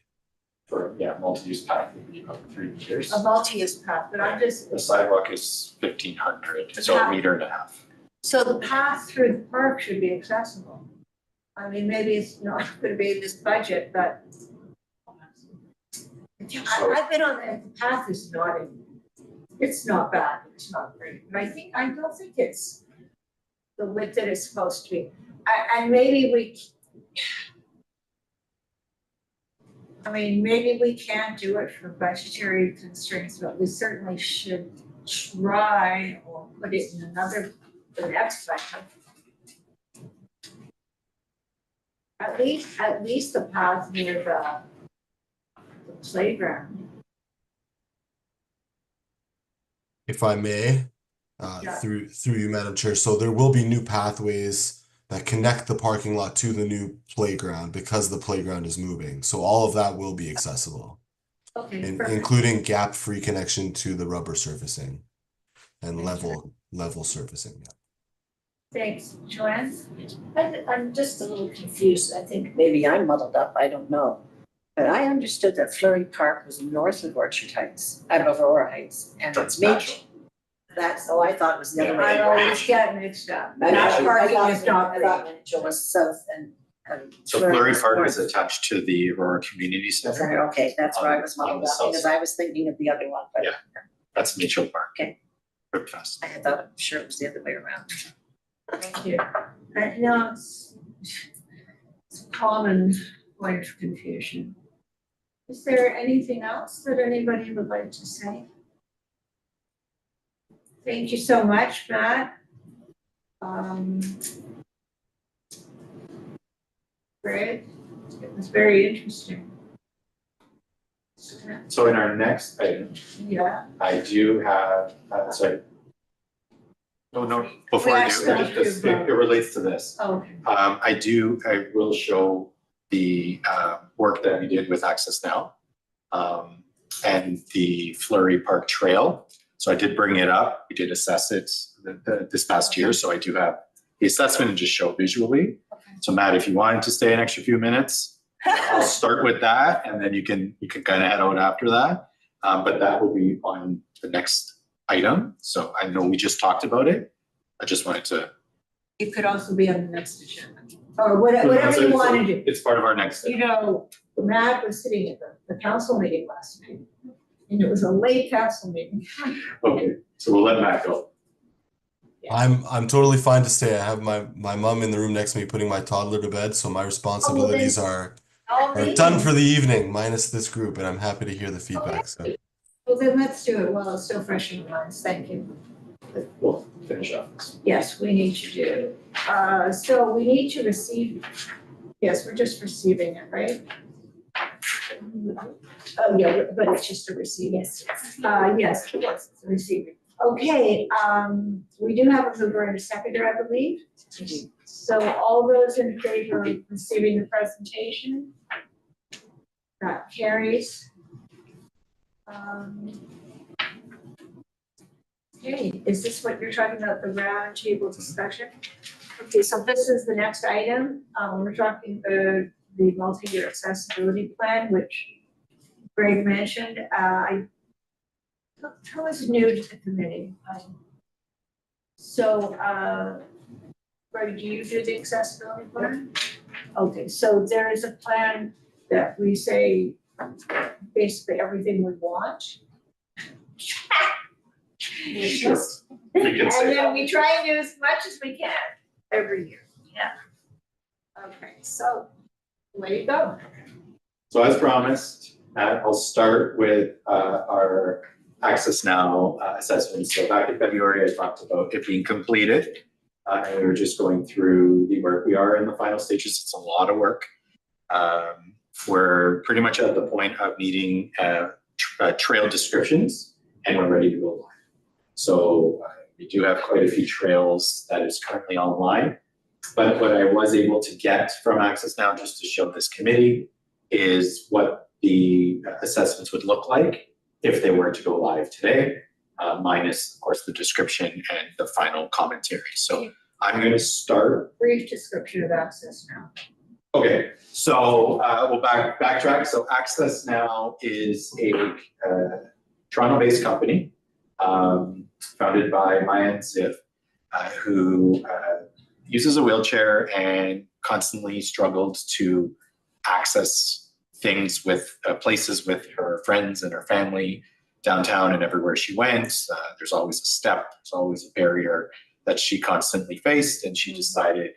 For, multi-use path would be about 3 meters. A multi-use path, but I'm just, The sidewalk is 1,500, so a meter and a half. so the path through the park should be accessible. I mean, maybe it's not gonna be in this budget, but I've been on the path is not it's not bad, it's not great, but I don't think it's the width that it's supposed to be. And maybe maybe we can't do it for budgetary constraints, but we certainly should try or put it in the next budget. At least the path near the playground. If I may, through you, Madam Chair. So there will be new pathways that connect the parking lot to the new playground because the playground is moving. So all of that will be accessible. Okay, including gap-free connection to the rubber surfacing and level surfacing. Yeah. Thanks, Joanne. I'm just a little confused. I think maybe I'm muddled up. I don't know. But I understood that Fleury Park was north of Orchard Heights, out of Aurora Heights, and it's natural. I thought it was the other way I around. always get mixed up. I That thought- parking I is thought- not I thought great. Mitchell was south and. So Fleury was Park north. is attached to the Aurora Community Center. Okay, that's where I was On the muddled up, south because side. I was thinking of the other one, but Yeah. That's Mitchell Park. Okay. Rip Fest. I had thought, sure it was the other way around. Thank you. No, it's a common point of confusion. Is there anything else that anybody would like to say? Thank you so much, Matt. Greg, it was very interesting. So in our next item, Yeah. I do have, sorry. No, before I do, it relates to this. Okay. I will show the work that we did with Access Now and the Fleury Park Trail. So I did bring it up. We did assess it this past year. So I do have the assessment and just show visually. Okay. So Matt, if you wanted to stay an extra few minutes, I'll start with that, and then you can kind of head out after that. But that will be on the next item. So I know we just talked about it. I just wanted to. It could also be on the next agenda, or whatever you want to do. It's part of our next. You know, Matt was sitting at the council meeting last night, and it was a late council meeting. Okay, so we'll let Matt go. I'm totally fine to stay. I have my mom in the room next to me putting my toddler to bed, so my responsibilities are done for the evening, minus this group, and I'm happy to hear the feedback. So. Well, then let's do it while it's still fresh in our minds. Thank you. We'll finish off this. Yes, we need to do. So we need to receive, yes, we're just receiving it, right? Oh, yeah, but it's just a receipt. Yes. Yes, it's a receiving. Okay, we do have a mover and a seconder, I believe. So all those in favor of receiving the presentation? That carries. Okay, is this what you're talking about, the round table discussion? Okay, so this is the next item. We're talking the multi-year accessibility plan, which Greg mentioned. Who is new to the committee? So, Greg, do you do the accessibility plan? Okay, so there is a plan that we say basically everything we want. We can say And then we try and do as much as we can every year. Yeah. Okay, so way you go. So as promised, I'll start with our Access Now assessment. So back in February, I talked about it being completed. And we were just going through the work. We are in the final stages. It's a lot of work. We're pretty much at the point of needing trail descriptions, and we're ready to go live. So we do have quite a few trails that is currently online. But what I was able to get from Access Now, just to show this committee, is what the assessments would look like if they were to go live today, minus, of course, the description and the final commentary. So I'm going to start. Brief description of Access Now. Okay, so we'll backtrack. So Access Now is a Toronto-based company founded by Maya and Ziv, who uses a wheelchair and constantly struggled to access things with places with her friends and her family downtown and everywhere she went. There's always a step, there's always a barrier that she constantly faced, and she decided,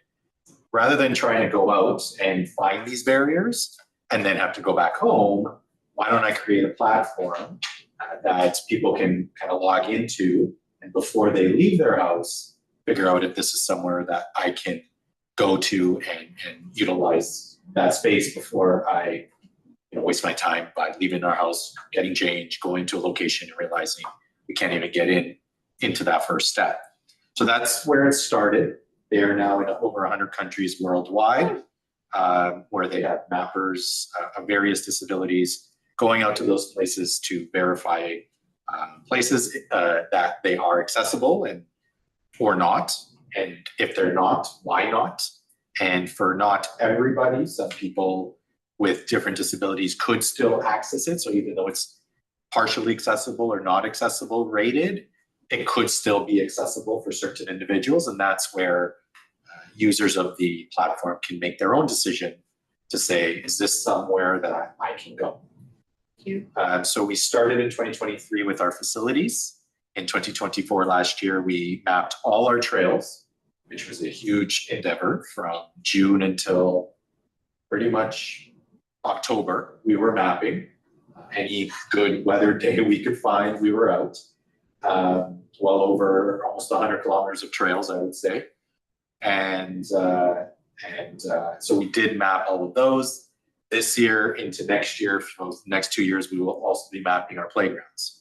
rather than trying to go out and find these barriers and then have to go back home, why don't I create a platform that people can kind of log into, and before they leave their house, figure out if this is somewhere that I can go to and utilize that space before I waste my time by leaving our house, getting changed, going to a location and realizing we can't even get into that first step. So that's where it started. They are now in over 100 countries worldwide, where they have mappers of various disabilities going out to those places to verify places that they are accessible and or not. And if they're not, why not? And for not everybody, some people with different disabilities could still access it. So even though it's partially accessible or not accessible rated, it could still be accessible for certain individuals. And that's where users of the platform can make their own decision to say, is this somewhere that I can go? So we started in 2023 with our facilities. In 2024, last year, we mapped all our trails. which was a huge endeavor from June until pretty much October. We were mapping. Any good weather day we could find, we were out. Well over almost 100 kilometers of trails, I would say. And so we did map all of those. This year into next year, for the next 2 years, we will also be mapping our playgrounds.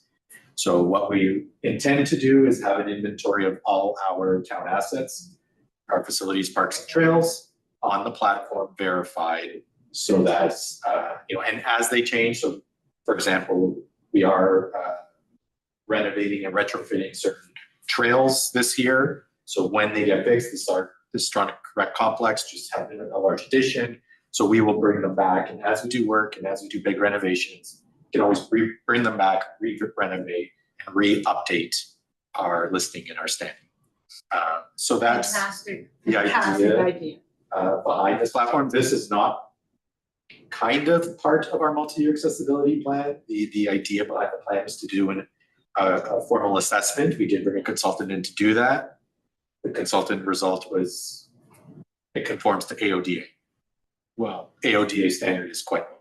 So what we intend to do is have an inventory of all our town assets, our facilities, parks, and trails on the platform, verified, so that, and as they change, so for example, we are renovating and retrofitting certain trails this year. So when they get fixed, the Stronach Rec Complex just had a large addition. So we will bring them back, and as we do work and as we do big renovations, we can always bring them back, re-renovate, and re-update our listing and our standing. So that's Fantastic. the Fantastic idea. behind this platform. This is not kind of part of our multi-year accessibility plan. The idea behind the plan is to do a formal assessment. We did bring a consultant in to do that. The consultant result was it conforms to AODA. Well, AODA standard is quite low.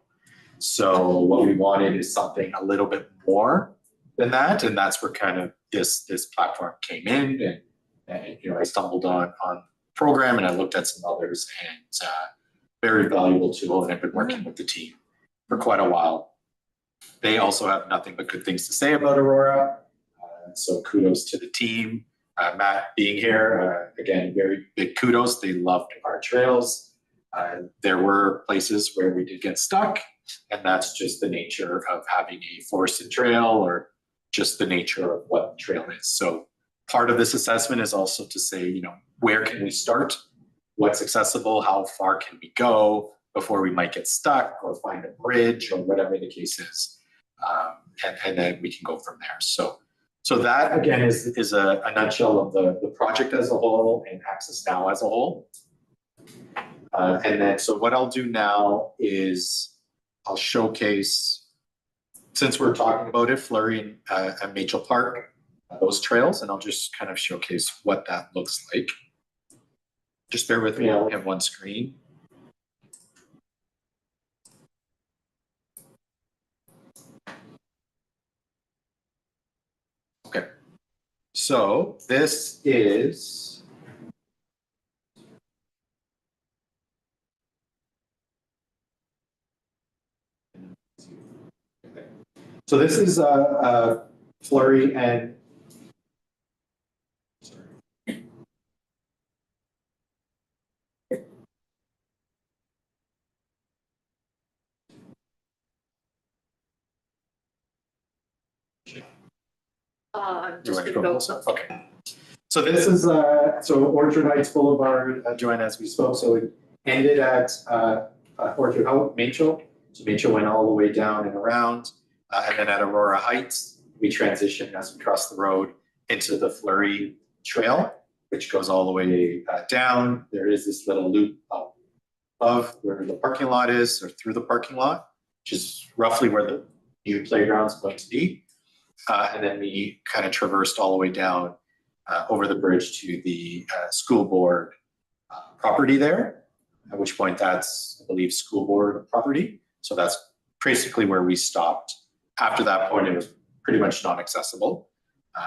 So what we wanted is something a little bit more than that, and that's where kind of this platform came in. And I stumbled on program, and I looked at some others, and very valuable tool. And I've been working with the team for quite a while. They also have nothing but good things to say about Aurora. So kudos to the team. Matt being here, again, very big kudos. They loved our trails. There were places where we did get stuck, and that's just the nature of having a forested trail, or just the nature of what the trail is. So part of this assessment is also to say, where can we start? What's accessible? How far can we go before we might get stuck or find a bridge, or whatever the case is? And then we can go from there. So that again is a nutshell of the project as a whole and Access Now as a whole. And then, so what I'll do now is I'll showcase, since we're talking about it, Fleury and Machel Park, those trails, and I'll just kind of showcase what that looks like. Just bear with me, I only have one screen. Okay, so this is Fleury and Just gonna go. Okay. So this is Orchard Heights Boulevard, Joanne, as we spoke. So it ended at Orchard Heights, Machel. So Machel went all the way down and around, and then at Aurora Heights, we transitioned as we crossed the road into the Fleury Trail, which goes all the way down. There is this little loop up above where the parking lot is, or through the parking lot, which is roughly where the new playground is going to be. And then we kind of traversed all the way down over the bridge to the school board property there, at which point that's, I believe, school board property. So that's basically where we stopped. After that point, it was pretty much non-accessible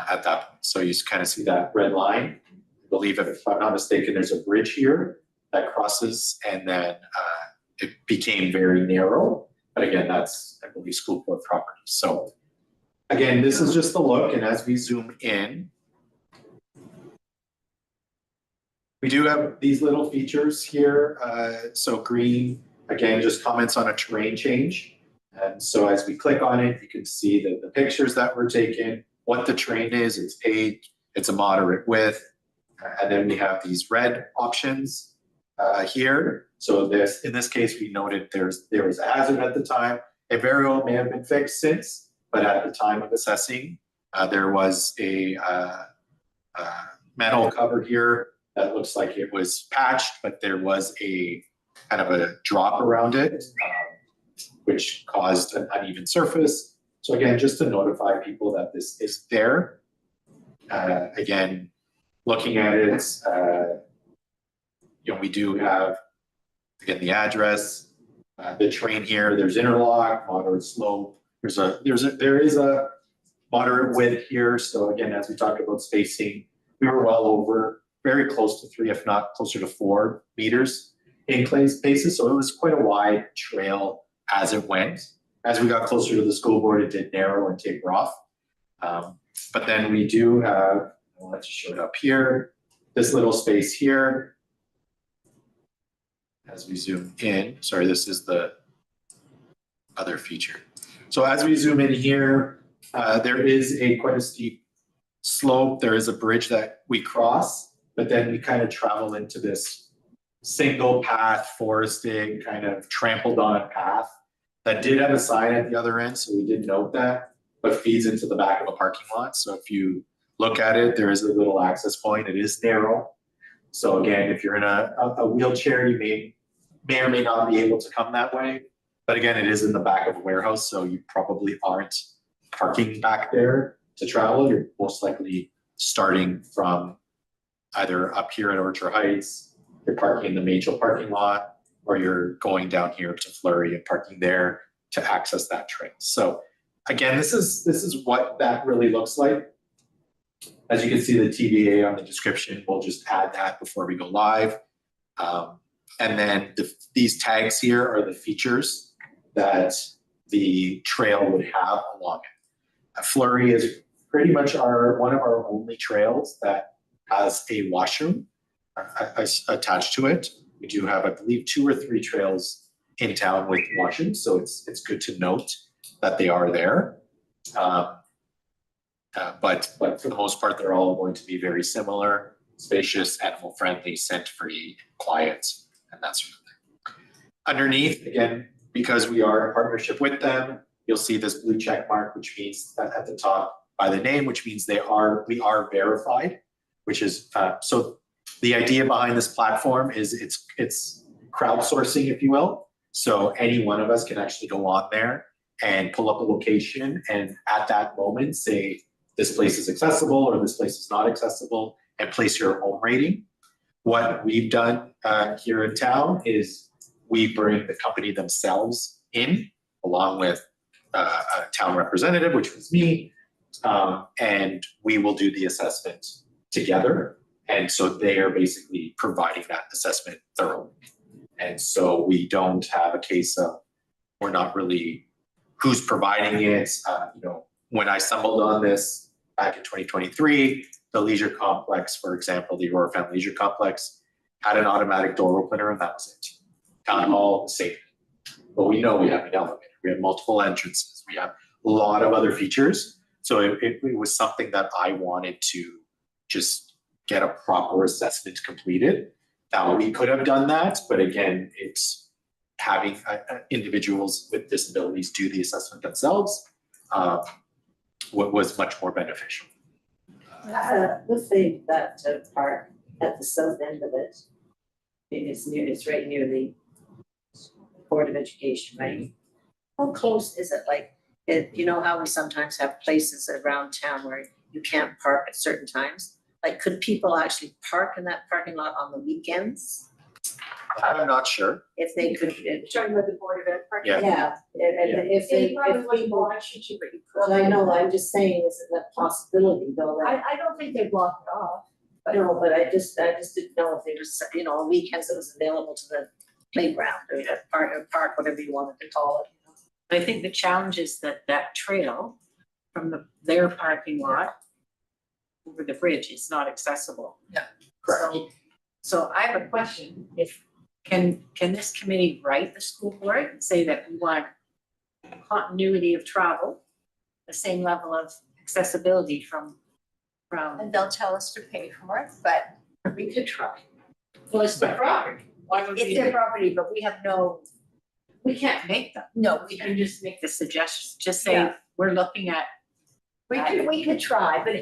at that point. So you kind of see that red line. I believe, if I'm not mistaken, there's a bridge here that crosses, and then it became very narrow. But again, that's, I believe, school board property. So again, this is just the look, and as we zoom in, we do have these little features here. So green, again, just comments on a terrain change. And so as we click on it, you can see that the pictures that were taken, what the terrain is, it's paved, it's a moderate width. And then we have these red options here. So in this case, we noted there was a hazard at the time. It very well may have been fixed since, but at the time of assessing, there was a metal cover here that looks like it was patched, but there was a kind of a drop around it, which caused an uneven surface. So again, just to notify people that this is there. Again, looking at it, we do have, again, the address, the train here, there's interlock, moderate slope. There is a moderate width here. So again, as we talked about spacing, we were well over, very close to 3, if not closer to 4 meters in clay spaces. So it was quite a wide trail as it went. As we got closer to the school board, it did narrow and taper off. But then we do have, I'll just show it up here, this little space here. As we zoom in, sorry, this is the other feature. So as we zoom in here, there is quite a steep slope. There is a bridge that we cross, but then we kind of travel into this single path, forested, kind of trampled on path that did have a sign at the other end, so we did note that, but feeds into the back of a parking lot. So if you look at it, there is a little access point. It is narrow. So again, if you're in a wheelchair, you may or may not be able to come that way. But again, it is in the back of a warehouse, so you probably aren't parking back there to travel. You're most likely starting from either up here at Orchard Heights, you're parking in the Major parking lot, or you're going down here to Fleury and parking there to access that trail. So again, this is what that really looks like. As you can see, the TBA on the description, we'll just add that before we go live. And then these tags here are the features that the trail would have along it. Fleury is pretty much one of our only trails that has a washroom attached to it. We do have, I believe, 2 or 3 trails in town with washrooms, so it's good to note that they are there. But for the most part, they're all going to be very similar, spacious, animal-friendly, scent-free, quiet, and that sort of thing. Underneath, again, because we are in partnership with them, you'll see this blue check mark, which means that at the top by the name, which means we are verified, which is, so the idea behind this platform is it's crowdsourcing, if you will. So any one of us can actually go on there and pull up a location and at that moment say, this place is accessible or this place is not accessible, and place your own rating. What we've done here in town is we bring the company themselves in along with a town representative, which was me, and we will do the assessment together. And so they are basically providing that assessment thoroughly. And so we don't have a case of, we're not really who's providing it. When I stumbled on this back in 2023, the leisure complex, for example, the Aurora Family Leisure Complex, had an automatic door opener, and that was it. Town hall, safe. But we know we have an elevator, we have multiple entrances, we have a lot of other features. So it was something that I wanted to just get a proper assessment completed. Now, we could have done that, but again, it's having individuals with disabilities do the assessment themselves what was much more beneficial. The thing that park at the south end of it, it's right near the Board of Education, right? How close is it? Like, you know how we sometimes have places around town where you can't park at certain times? Like, could people actually park in that parking lot on the weekends? I'm not sure. If they could. Talking about the Board of Ed parking. Yeah, if people. watch it, but you could. Well, I know, I'm just saying, is it a possibility though, that, I don't think they blocked it off. no, but I just didn't know if there was, on weekends it was available to the playground or the park, whatever you wanted to call it. I think the challenge is that trail from their parking lot over the bridge is not accessible. Yeah. Correct. So I have a question, can this committee write the school board and say that we want continuity of travel, the same level of accessibility from. And they'll tell us to pay for it, but we could try. Well, it's their property. Why would It's their property, but we have we can't make them. no, We can just make the suggestions, just say, Yeah. we're looking at. we could try, but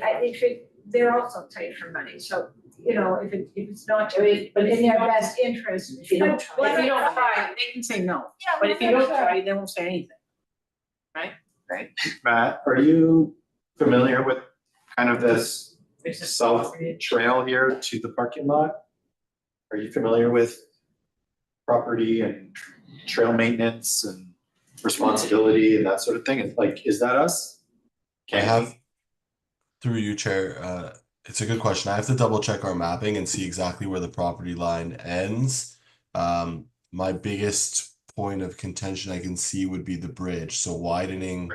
they're also tight for money, so, if it's not, but in their best interest, if you don't try. Well, if you don't try, they can say no, Yeah, but if you don't try, they won't say anything. Matt, are you familiar with kind of this south trail here to the parking lot? are you familiar with property and trail maintenance and responsibility and that sort of thing? It's like, is that us? I have, through you, Chair, it's a good question. I have to double check our mapping and see exactly where the property line ends. My biggest point of contention I can see would be the bridge. So widening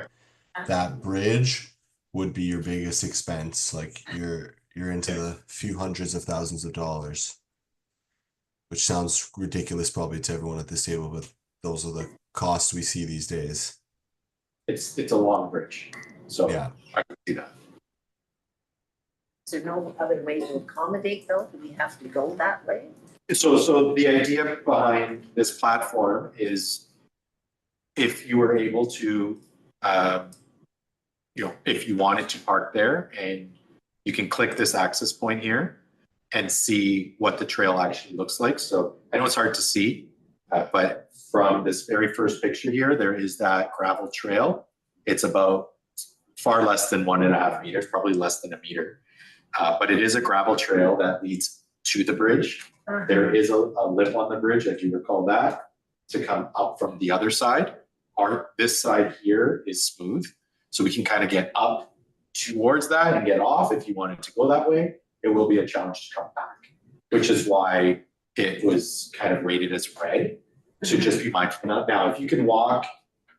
that bridge would be your biggest expense. Like you're into the few hundreds of thousands of dollars, which sounds ridiculous probably to everyone at this table, but those are the costs we see these days. It's a long bridge, so Yeah. I can see that. Is there no other way to accommodate though? Do we have to go that way? So the idea behind this platform is if you were able to, if you wanted to park there and you can click this access point here and see what the trail actually looks like. So I know it's hard to see, but from this very first picture here, there is that gravel trail. It's about far less than 1.5 meters, probably less than a meter. But it is a gravel trail that leads to the bridge. There is a lip on the bridge, if you recall that, to come up from the other side. This side here is smooth, so we can kind of get up towards that and get off if you wanted to go that way. It will be a challenge to come back, which is why it was kind of rated as red. So just be mindful of that. Now, if you can walk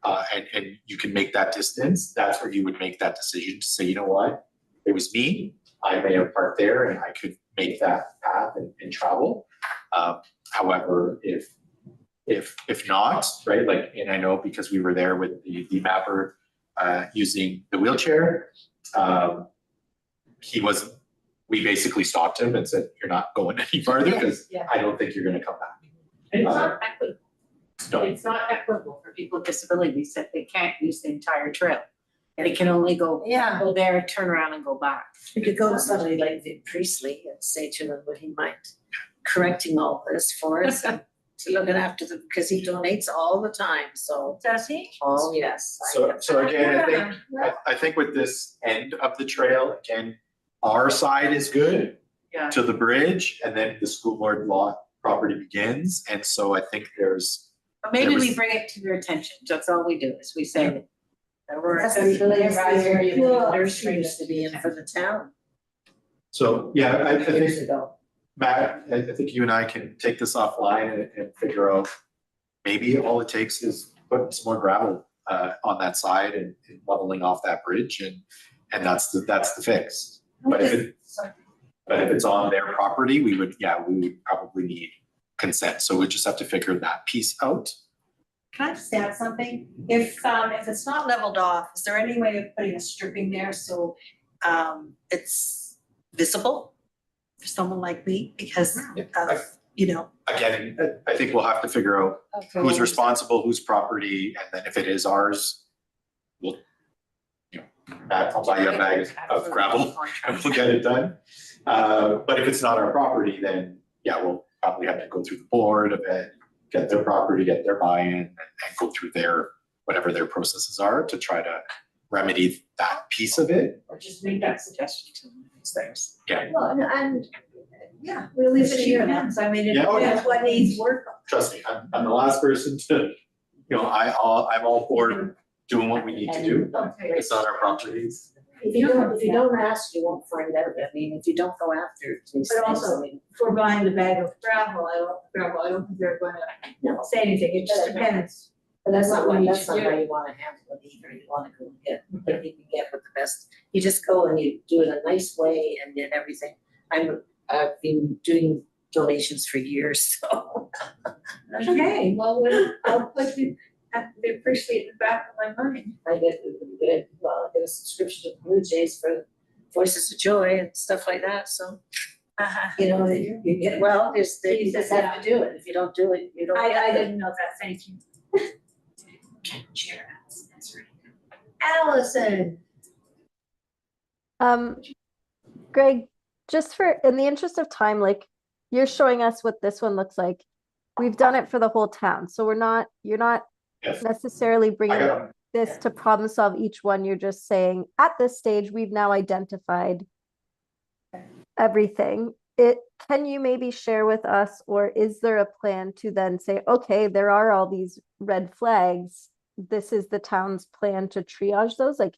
and you can make that distance, that's where you would make that decision to say, you know what, it was me. I may have parked there and I could make that path and travel. However, if not, right, like, and I know because we were there with the mapper using the wheelchair, we basically stopped him and said, you're not going any farther because I don't think you're gonna come back. And it's not equitable. No. It's not equitable for people with disabilities that they can't use the entire trail. They can only go there, turn around and go back. We could go to somebody like Vic Priestley and say to him, would he mind correcting all this for us? And to looking after them, because he donates all the time, so. Does he? Oh, yes. So again, I think with this end of the trail, again, our side is good Yeah. to the bridge, and then the school board lot property begins. And so I think there's, But maybe There we was- bring it to their attention. That's all we do, is we say. Aurora, That's that's the really advisory and cool. nursery Used to be in for the town so, yeah, I years think, ago. Matt, I think you and I can take this offline and figure out, maybe all it takes is putting some more gravel on that side and leveling off that bridge, and that's the fix. But if it's on their property, we would probably need consent, so we just have to figure that piece out. Can I just add something? If it's not leveled off, is there any way of putting a stripping there so it's visible for someone like me because of, Again, I think we'll have to figure out who's responsible, whose property, and then if it is ours, we'll, Matt, I'll buy you a bag of gravel and we'll get it done. But if it's not our property, then we'll probably have to go through the board of it, get their property, get their buy-in, and go through whatever their processes are to try to remedy that piece of it. Or just make that suggestion to them, it's theirs. Well, and we'll leave it in your hands. I mean, it's what needs work. Trust me, I'm the last person to, I'm all for doing what we need to do. It's not our properties. If you don't ask, you won't find out. I mean, if you don't go after these But things, also, I mean, if we're buying the bag of gravel, I don't think they're gonna say anything. It just depends. but that's not What what, we that's need to not how you wanna handle it either. You wanna go and get what you can get with the best. You just go and you do it a nice way and then everything. I've been doing donations for years, so. Okay, well, I'll put the appreciate in the back of my mind. I get a subscription to Blue Jays for Voices of Joy and stuff like that, so. You get, well, you just have to do it. If you don't do it, you don't I get it. didn't know that, thank you. Chair, that's right. Allison. Greg, just in the interest of time, like you're showing us what this one looks like. We've done it for the whole town, so you're not Yes. necessarily I bringing got this to problem solve each one. You're just saying at this stage, we've now identified everything. can you maybe share with us, or is there a plan to then say, okay, there are all these red flags, this is the town's plan to triage those? Like,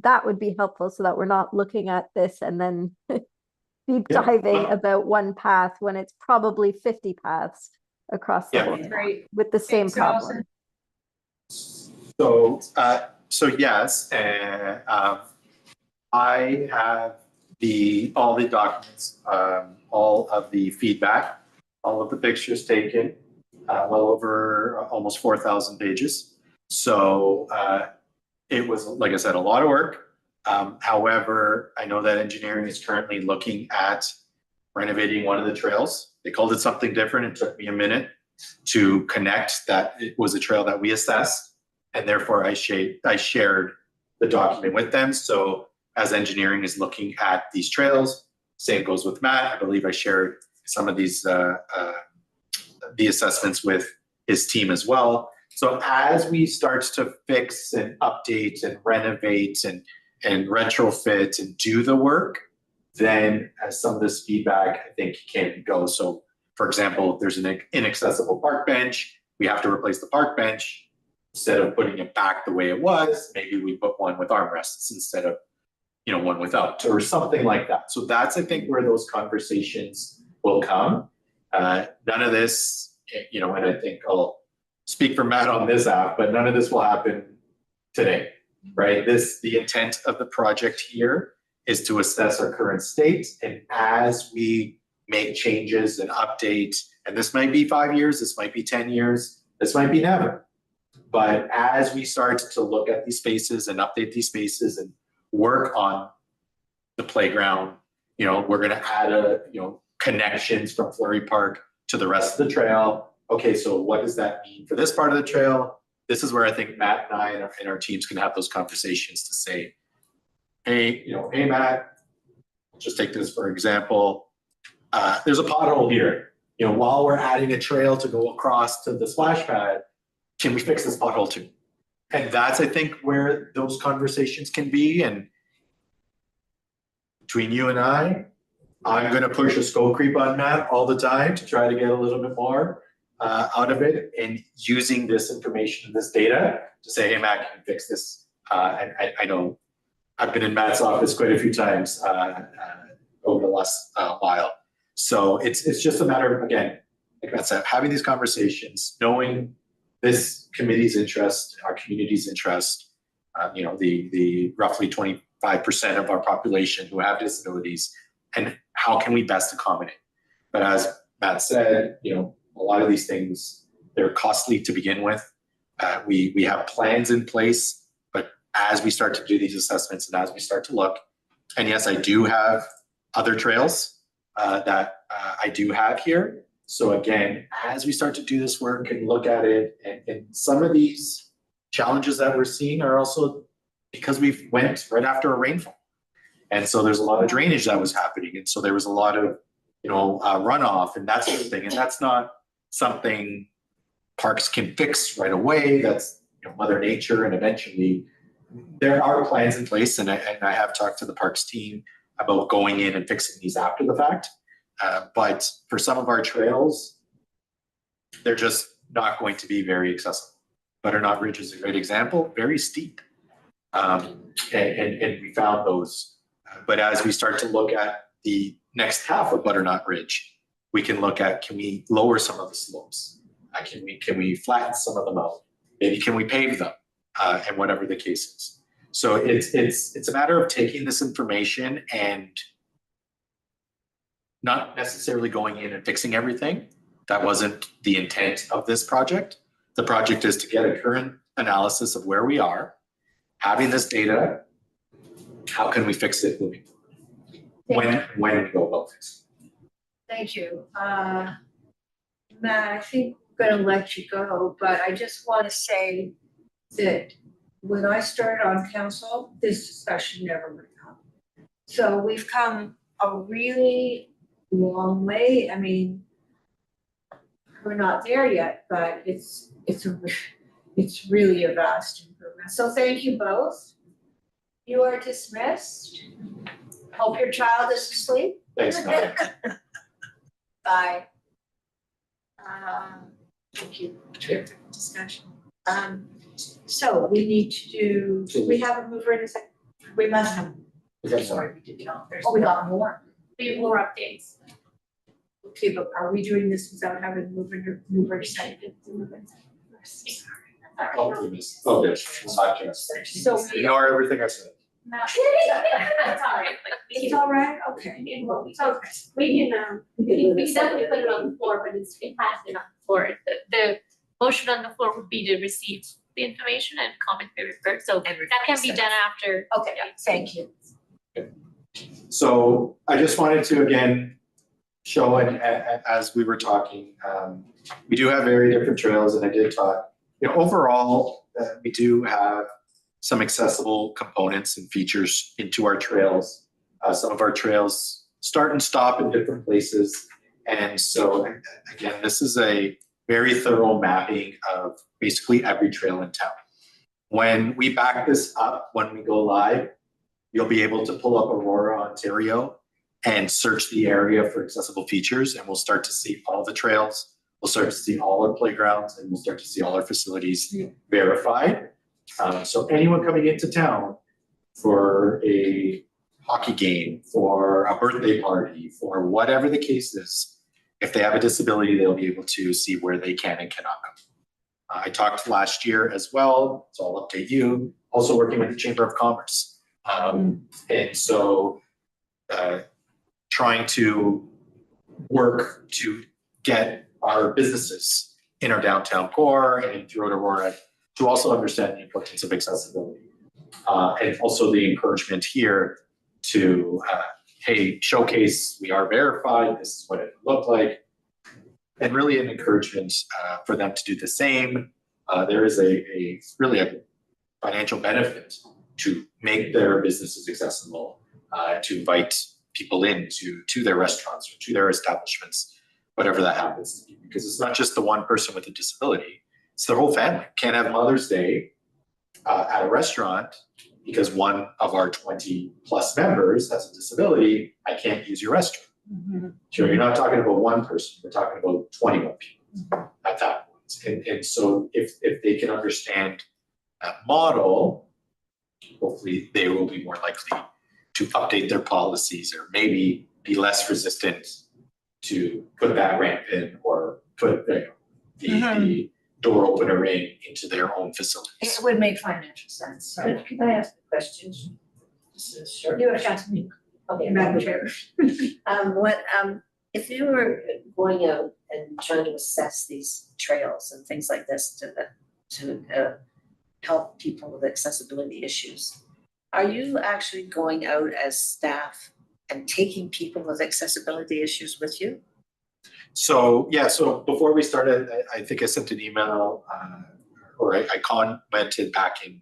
that would be helpful so that we're not looking at this and then deep Yeah. diving about one path when it's probably 50 paths across the Yeah. whole town Great. with the same Thanks, Allison. problem. So yes, I have all the documents, all of the feedback, all of the pictures taken, well over almost 4,000 pages. So it was, like I said, a lot of work. However, I know that engineering is currently looking at renovating one of the trails. They called it something different. It took me a minute to connect that it was a trail that we assessed, and therefore I shared the document with them. So as engineering is looking at these trails, same goes with Matt. I believe I shared some of these the assessments with his team as well. So as we start to fix and update and renovate and retrofit and do the work, then as some of this feedback, I think, can go. So for example, if there's an inaccessible park bench, we have to replace the park bench. Instead of putting it back the way it was, maybe we put one with armrests instead of, one without, or something like that. So that's, I think, where those conversations will come. None of this, and I think I'll speak for Matt on this app, but none of this will happen today, right? The intent of the project here is to assess our current state, and as we make changes and update, and this might be 5 years, this might be 10 years, this might be never. But as we start to look at these spaces and update these spaces and work on the playground, we're going to add connections from Fleury Park to the rest of the trail. Okay, so what does that mean for this part of the trail? This is where I think Matt and I and our teams can have those conversations to say, hey Matt, just take this for example. There's a pothole here. While we're adding a trail to go across to the splash pad, can we fix this pothole too? And that's, I think, where those conversations can be. And between you and I'm going to push a scope creep on Matt all the time to try to get a little bit more out of it, and using this information, this data, to say, hey, Matt, can you fix this? And I know I've been in Matt's office quite a few times over the last while. So it's just a matter of, again, like Matt said, having these conversations, knowing this committee's interest, our community's interest, the roughly 25% of our population who have disabilities, and how can we best accommodate. But as Matt said, a lot of these things, they're costly to begin with. We have plans in place, but as we start to do these assessments and as we start to look, and yes, I do have other trails that I do have here. So again, as we start to do this work and look at it, and some of these challenges that we're seeing are also because we went right after a rainfall. And so there's a lot of drainage that was happening. And so there was a lot of, runoff and that sort of thing. And that's not something parks can fix right away. That's Mother Nature, and eventually there are plans in place. And I have talked to the parks team about going in and fixing these after the fact. But for some of our trails, they're just not going to be very accessible. Butternut Ridge is a great example, very steep. And we found those. But as we start to look at the next half of Butternut Ridge, we can look at, can we lower some of the slopes? Can we flatten some of them out? Maybe can we pave them? And whatever the case is. So it's a matter of taking this information and not necessarily going in and fixing everything. That wasn't the intent of this project. The project is to get a current analysis of where we are, having this data, how can we fix it moving forward? When we go about fixing it. Thank you. Matt, I think I'm gonna let you go, but I just want to say that when I started on council, this discussion never would come. So we've come a really long way. I mean, we're not there yet, but it's really a vast improvement. So thank you both. You are dismissed. Hope your child is asleep. Thanks, Matt. Bye. Thank you. Terrific discussion. So we need to do we have a mover in a second? We must have. Sorry, we did not. Oh, we got more. We have more updates. Okay, but are we doing this without having mover seconded? Oh, goodness. Oh, yes. So we. Ignore everything I said. That's all right. It's all right, okay. So we can definitely put it on the floor, but it has been on the floor. The motion on the floor would be to receive the information and comment be referred, so that can be done after. Okay, thank you. So I just wanted to again show, and as we were talking, we do have very different trails, and I did talk. Overall, we do have some accessible components and features into our trails. Some of our trails start and stop in different places, and so again, this is a very thorough mapping of basically every trail in town. When we back this up, when we go live, you'll be able to pull up Aurora, Ontario, and search the area for accessible features, and we'll start to see all the trails. We'll start to see all our playgrounds, and we'll start to see all our facilities verified. So anyone coming into town for a hockey game, for a birthday party, for whatever the case is, if they have a disability, they'll be able to see where they can and cannot come. I talked last year as well, so I'll update you, also working with the Chamber of Commerce. And so trying to work to get our businesses in our downtown core and throughout Aurora to also understand the importance of accessibility. And also the encouragement here to, hey, showcase, we are verified, this is what it looked like. And really an encouragement for them to do the same. There is really a financial benefit to make their businesses accessible, to invite people in to their restaurants or to their establishments, whatever that happens to be. Because it's not just the one person with a disability, it's their whole family. Can't have Mother's Day at a restaurant because one of our 20 plus members has a disability, I can't use your restaurant. Sure, you're not talking about one person, we're talking about 21 people at that point. And so if they can understand that model, hopefully they will be more likely to update their policies or maybe be less resistant to put that ramp in or put the door opener into their own facilities. It would make financial sense, so. Can I ask a question? This is short. You have to me. Okay, Madam Chair. If you were going out and trying to assess these trails and things like this to help people with accessibility issues, are you actually going out as staff and taking people with accessibility issues with you? So before we started, I think I sent an email or I commented back in,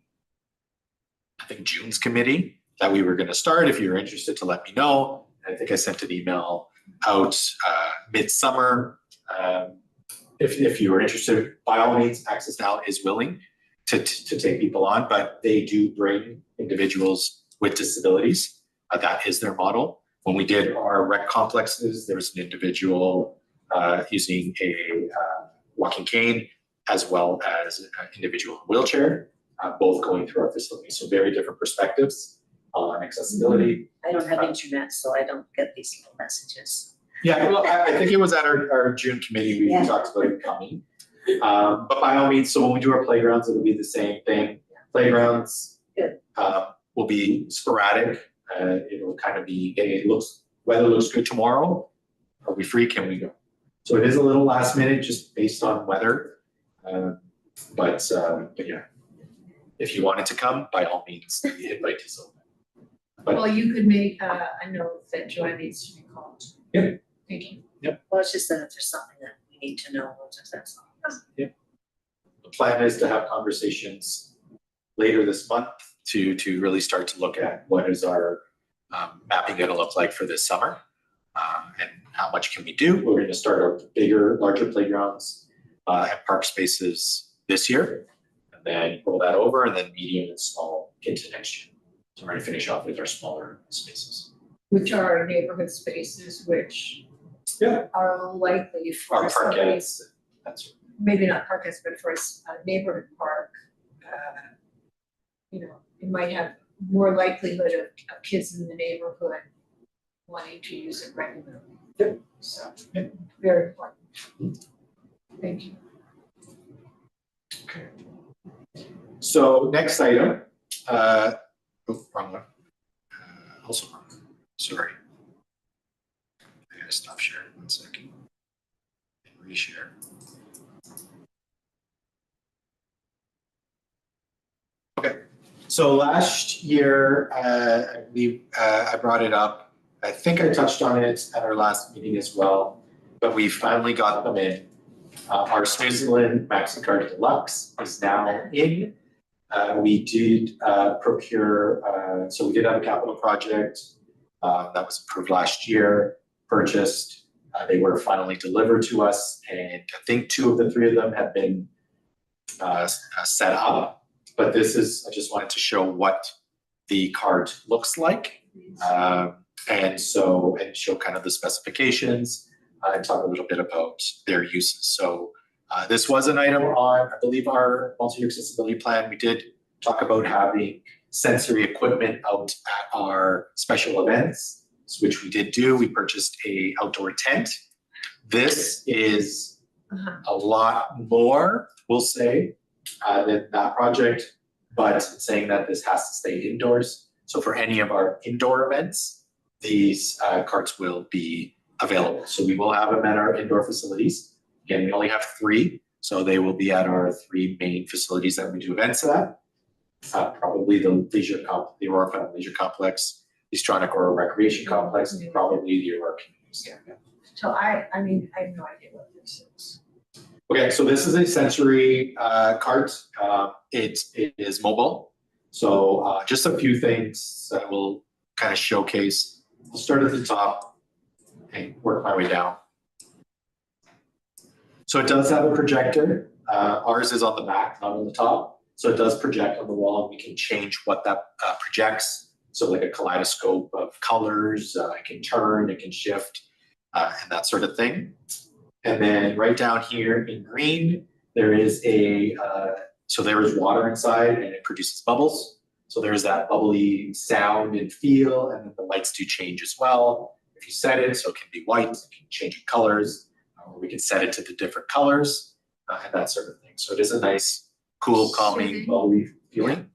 I think June's committee that we were going to start. If you're interested, to let me know. I think I sent an email out midsummer. If you are interested, by all means, Access Now is willing to take people on, but they do bring individuals with disabilities. That is their model. When we did our rec complexes, there was an individual using a walking cane as well as an individual in a wheelchair, both going through our facility. So very different perspectives on accessibility. I don't have internet, so I don't get these little messages. Yeah, well, I think it was at our June committee, we talked about it coming. But by all means, so when we do our playgrounds, it'll be the same thing. Playgrounds will be sporadic. It'll kind of be, hey, weather looks good tomorrow. Are we free? Can we go? So it is a little last minute just based on weather. But yeah, if you wanted to come, by all means, the invite is open. But Well, you could make a note that Joy needs to be called. Yep. Thank you. Well, it's just that if there's something that we need to know, that's all. the plan is to have conversations later this month to really start to look at what is our mapping going to look like for this summer, and how much can we do. We're going to start our larger playgrounds and park spaces this year, and then roll that over, and then medium and small into next year. So we're going to finish off with our smaller spaces. Which are neighborhood spaces, which Yeah. are likely for Our somebody, parkettes, that's maybe not parkets, but for a neighborhood park, it might have more likelihood of kids in the neighborhood wanting to use it regularly. Yep. So, very important. Thank you. So next item, wrong one. Also wrong, sorry. I gotta stop sharing 1 second. And reshare. Okay, so last year, I brought it up. I think I touched on it at our last meeting as well, but we finally got them in. Our Switzerland MaxiCard Deluxe is now in. We did procure, so we did have a capital project that was approved last year, purchased. They were finally delivered to us, and I think 2 of the 3 of them have been set up. But this is, I just wanted to show what the card looks like. And show kind of the specifications and talk a little bit about their uses. So this was an item on, I believe, our multi-year accessibility plan. We did talk about having sensory equipment out at our special events, which we did do. We purchased a outdoor tent. This is a lot more, we'll say, than that project, but saying that this has to stay indoors. So for any of our indoor events, these carts will be available. So we will have them at our indoor facilities. Again, we only have 3, so they will be at our 3 main facilities that we do events at. Probably the Aurora Fun Leisure Complex, the Stronach Aurora Recreation Complex, and probably the Aurora Community Center. So I have no idea what this is. Okay, so this is a sensory cart. It is mobile. So just a few things that will kind of showcase. I'll start at the top and work my way down. So it does have a projector. Ours is on the back, not on the top. So it does project on the wall, and we can change what that projects. So like a kaleidoscope of colors, it can turn, it can shift, and that sort of thing. And then right down here in green, there is so there is water inside, and it produces bubbles. So there's that bubbly sound and feel, and then the lights do change as well. If you set it, so it can be white, it can change in colors, or we can set it to the different colors, and that sort of thing. So it is a nice, cool, calming, bubbly feeling.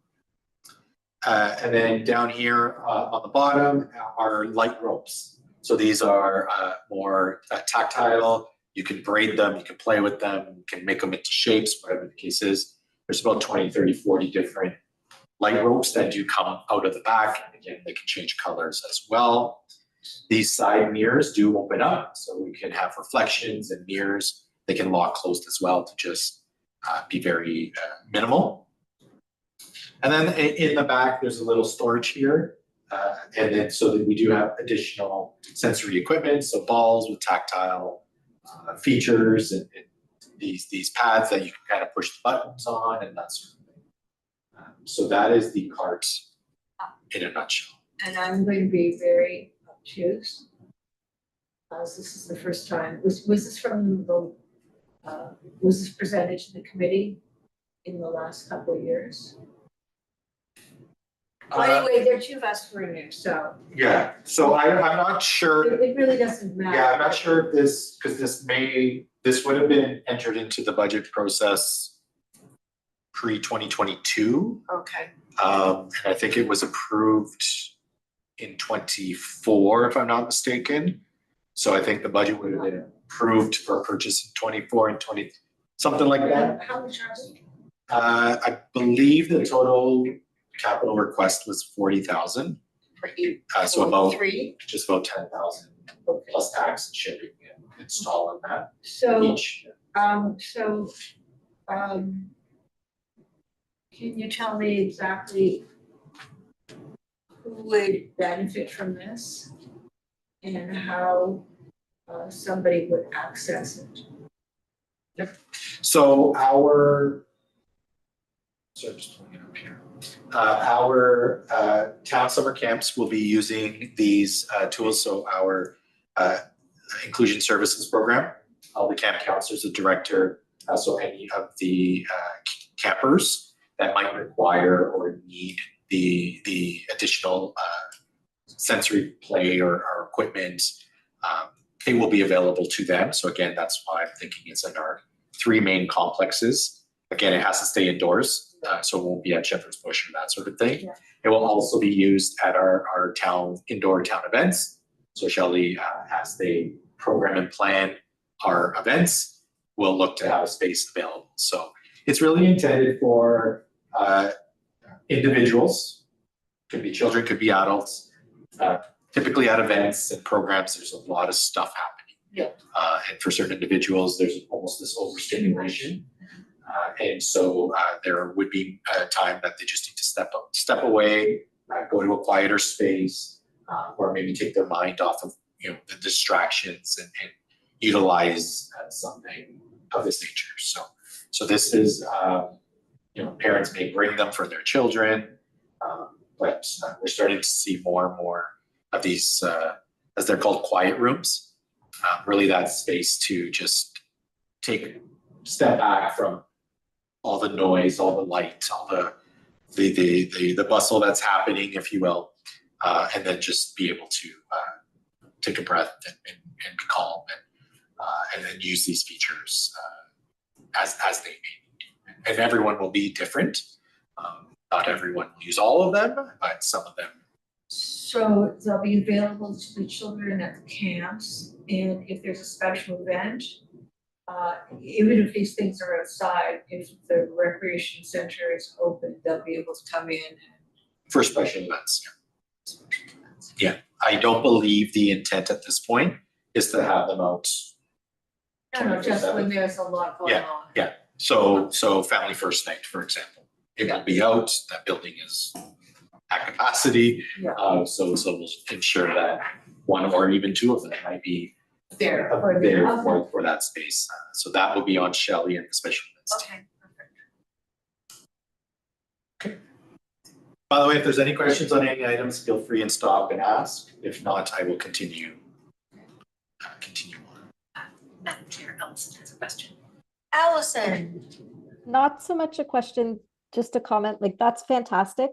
And then down here on the bottom are light ropes. So these are more tactile. You can braid them, you can play with them, you can make them into shapes, whatever the case is. There's about 20, 30, 40 different light ropes that do come out of the back. And again, they can change colors as well. These side mirrors do open up, so we can have reflections and mirrors. They can lock closed as well to just be very minimal. And then in the back, there's a little storage here. And then so that we do have additional sensory equipment, so balls with tactile features and these pads that you can kind of push the buttons on and that sort of thing. So that is the cart in a nutshell. And I'm going to be very obtuse. This is the first time. Was this from the was this presented to the committee in the last couple of years? Well, anyway, there are 2 of us for new, so. Yeah, so I'm not sure. It really doesn't matter. Yeah, I'm not sure if this, because this would have been entered into the budget process pre-2022. Okay. And I think it was approved in 24, if I'm not mistaken. So I think the budget would have been approved for purchase in 24 and 20, something like that. How much are we? I believe the total capital request was 40,000. So about 3? just about 10,000 plus tax and shipping and installing that So, each. can you tell me exactly who would benefit from this and how somebody would access it? So just pulling it up here. Our town summer camps will be using these tools. So our inclusion services program. The camp counselor is the director. So any of the campers that might require or need the additional sensory play or equipment, it will be available to them. So again, that's why I'm thinking it's in our 3 main complexes. Again, it has to stay indoors, so it won't be at Shepherd's Bush or that sort of thing. Yeah. It will also be used at our indoor town events. So Shelley, as they program and plan our events, will look to have a space available. So it's really intended for individuals, could be children, could be adults. Typically at events and programs, there's a lot of stuff happening. Yeah. And for certain individuals, there's almost this overstimulation. And so there would be a time that they just need to step away, go to a quieter space, or maybe take their mind off of the distractions and utilize something of this nature. So this is parents may bring them for their children, but we're starting to see more and more of these, as they're called, quiet rooms. Really that space to just step back from all the noise, all the light, all the bustle that's happening, if you will, and then just be able to take a breath and be calm and then use these features as they may need. And everyone will be different. Not everyone will use all of them, but some of them. So they'll be available to the children at the camps, and if there's a special event, even if these things are outside, if the recreation center is open, they'll be able to come in. For special events, yeah. I don't believe the intent at this point is to have them out. No, just when there's a lot going on. Yeah. So family first night, for example, it will be out. That building is at capacity. Yeah. So we'll ensure that one or even 2 of them might be There. for that space. So that will be on Shelley and the special events team. Okay, perfect. By the way, if there's any questions on any items, feel free and stop and ask. If not, I will continue on. Madam Chair, Allison has a question. Allison. Not so much a question, just a comment, like that's fantastic.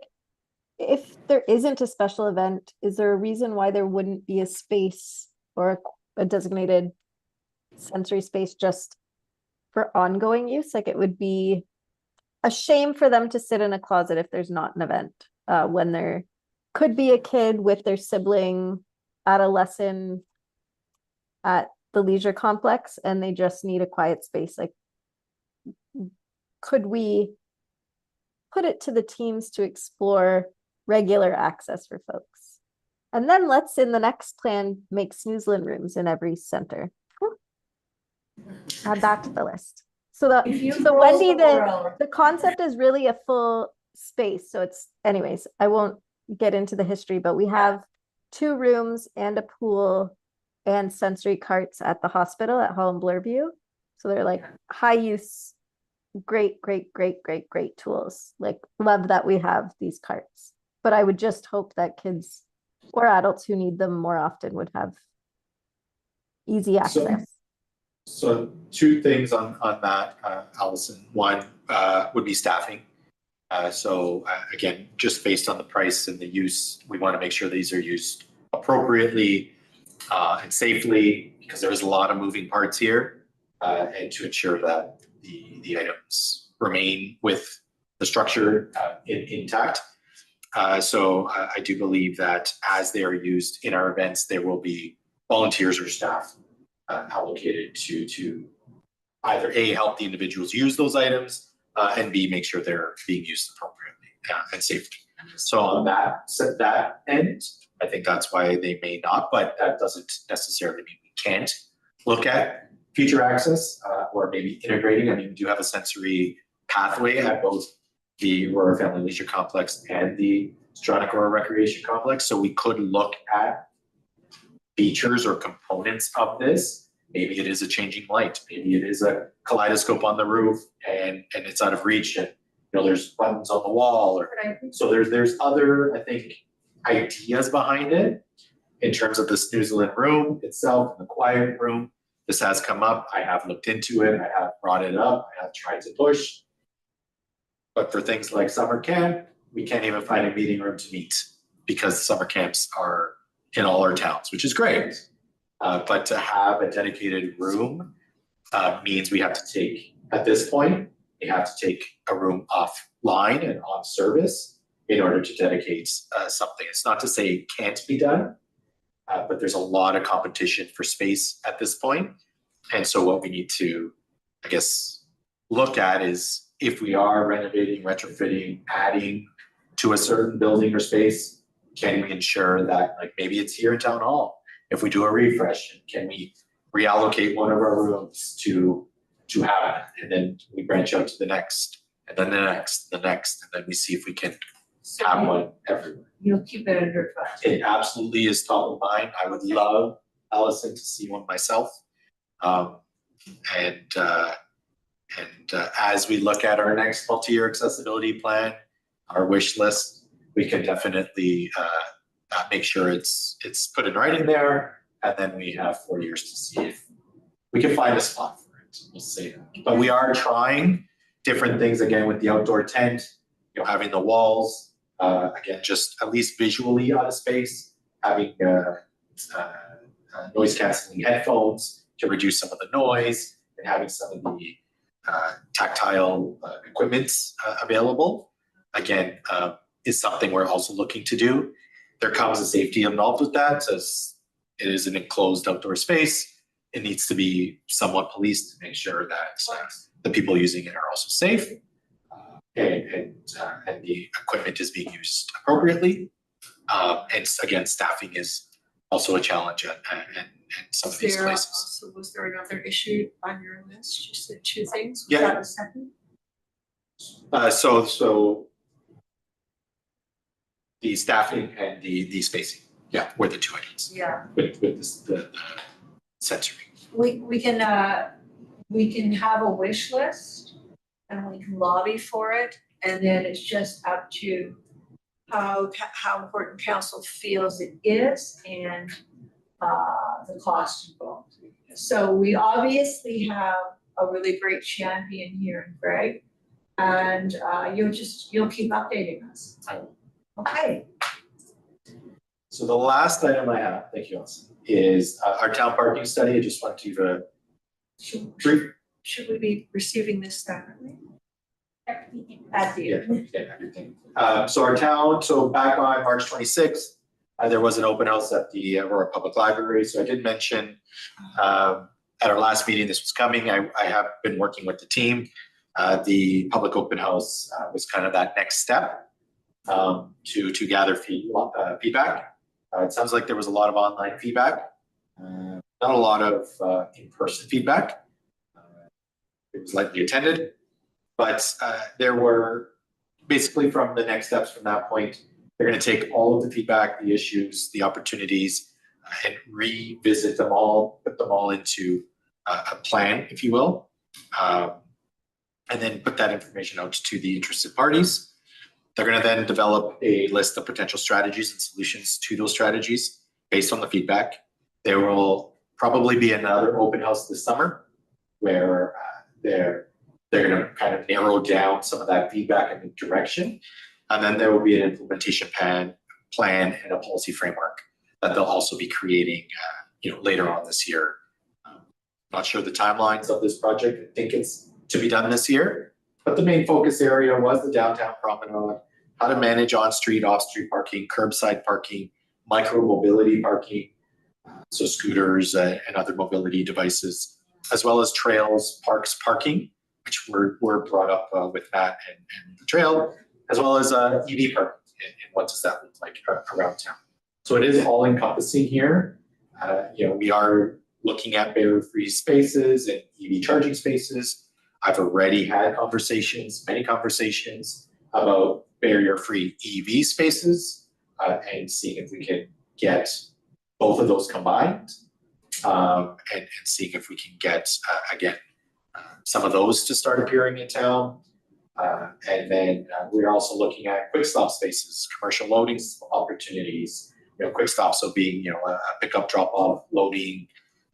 If there isn't a special event, is there a reason why there wouldn't be a space or a designated sensory space just for ongoing use? Like it would be a shame for them to sit in a closet if there's not an event, when there could be a kid with their sibling at a lesson at the leisure complex and they just need a quiet space. Like, could we put it to the teams to explore regular access for folks? And then let's, in the next plan, make snoozlin rooms in every center. Add that to the list. So Wendy, the concept is really a full space. So it's, anyways, I won't get into the history, but we have 2 rooms and a pool and sensory carts at the hospital at Hall and Blairview. So they're like high use, great tools. Like, love that we have these carts. But I would just hope that kids or adults who need them more often would have easy access. So 2 things on that, Allison. One would be staffing. Again, just based on the price and the use, we want to make sure these are used appropriately and safely, because there's a lot of moving parts here, and to ensure that the items remain with the structure intact. So I do believe that as they are used in our events, there will be volunteers or staff allocated to either A, help the individuals use those items, and B, make sure they're being used appropriately and safely. So on that end, I think that's why they may not, but that doesn't necessarily mean we can't look at future access or maybe integrating. I mean, we do have a sensory pathway at both the Aurora Family Leisure Complex and the Stronach Aurora Recreation Complex. So we could look at features or components of this. Maybe it is a changing light. Maybe it is a kaleidoscope on the roof and it's out of reach, and there's buttons on the wall. So there's other, I think, ideas behind it. In terms of this New Zealand room itself, the quiet room, this has come up. I have looked into it. I have brought it up. I have tried to push. But for things like summer camp, we can't even find a meeting room to meet because summer camps are in all our towns, which is great. But to have a dedicated room means we have to take, at this point, we have to take a room offline and off service in order to dedicate something. It's not to say it can't be done, but there's a lot of competition for space at this point. And so what we need to, I guess, look at is if we are renovating, retrofitting, adding to a certain building or space, can we ensure that, like, maybe it's here in town hall? If we do a refresh, can we reallocate one of our rooms to have it? And then we branch out to the next, and then the next, and then we see if we can have one everywhere. You'll keep it under advisement. It absolutely is top of mind. I would love, Allison, to see one myself. As we look at our next multi-year accessibility plan, our wish list, we can definitely make sure it's put in writing there, and then we have 4 years to see if we can find a spot for it. We'll see. But we are trying different things again with the outdoor tent, having the walls, again, just at least visually out of space, having noise canceling headphones to reduce some of the noise, and having some of the tactile equipment available, again, is something we're also looking to do. There comes a safety involved with that, as it is an enclosed outdoor space. It needs to be somewhat policed to make sure that the people using it are also safe, and the equipment is being used appropriately. And again, staffing is also a challenge at some of these places. Also, was there another issue on your list? You said two things. Was Yeah. that the second? So the staffing and the spacing, were the two items Yeah. with the sensory. We can have a wish list and we can lobby for it, and then it's just up to how important council feels it is and the cost involved. So we obviously have a really great champion here in Greg, and you'll keep updating us. I will. Okay. So the last item I have, thank you, Allison, is our town parking study. I just want to give a brief. Should we be receiving this separately? Everything. At the end. Everything. So back on March 26th, there was an open house at the Aurora Public Library. So I did mention at our last meeting this was coming. I have been working with the team. The public open house was kind of that next step to gather feedback. It sounds like there was a lot of online feedback, not a lot of in-person feedback. It was lightly attended, but there were basically, from the next steps from that point, they're going to take all of the feedback, the issues, the opportunities, and revisit them all, put them all into a plan, if you will, and then put that information out to the interested parties. They're going to then develop a list of potential strategies and solutions to those strategies based on the feedback. There will probably be another open house this summer where they're going to kind of narrow down some of that feedback and the direction. And then there will be an implementation plan and a policy framework that they'll also be creating later on this year. Not sure the timelines of this project. I think it's to be done this year. But the main focus area was the downtown promenade, how to manage on-street, off-street parking, curbside parking, micro-mobility parking, so scooters and other mobility devices, as well as trails, parks, parking, which were brought up with Matt and the trail, as well as EV parking and what does that look like around town. So it is all encompassing here. We are looking at barrier-free spaces and EV charging spaces. I've already had many conversations about barrier-free EV spaces and seeing if we can get both of those combined and seeing if we can get, some of those to start appearing in town. And then we're also looking at quick stop spaces, commercial loading opportunities, quick stops, so being, a pickup, drop off, loading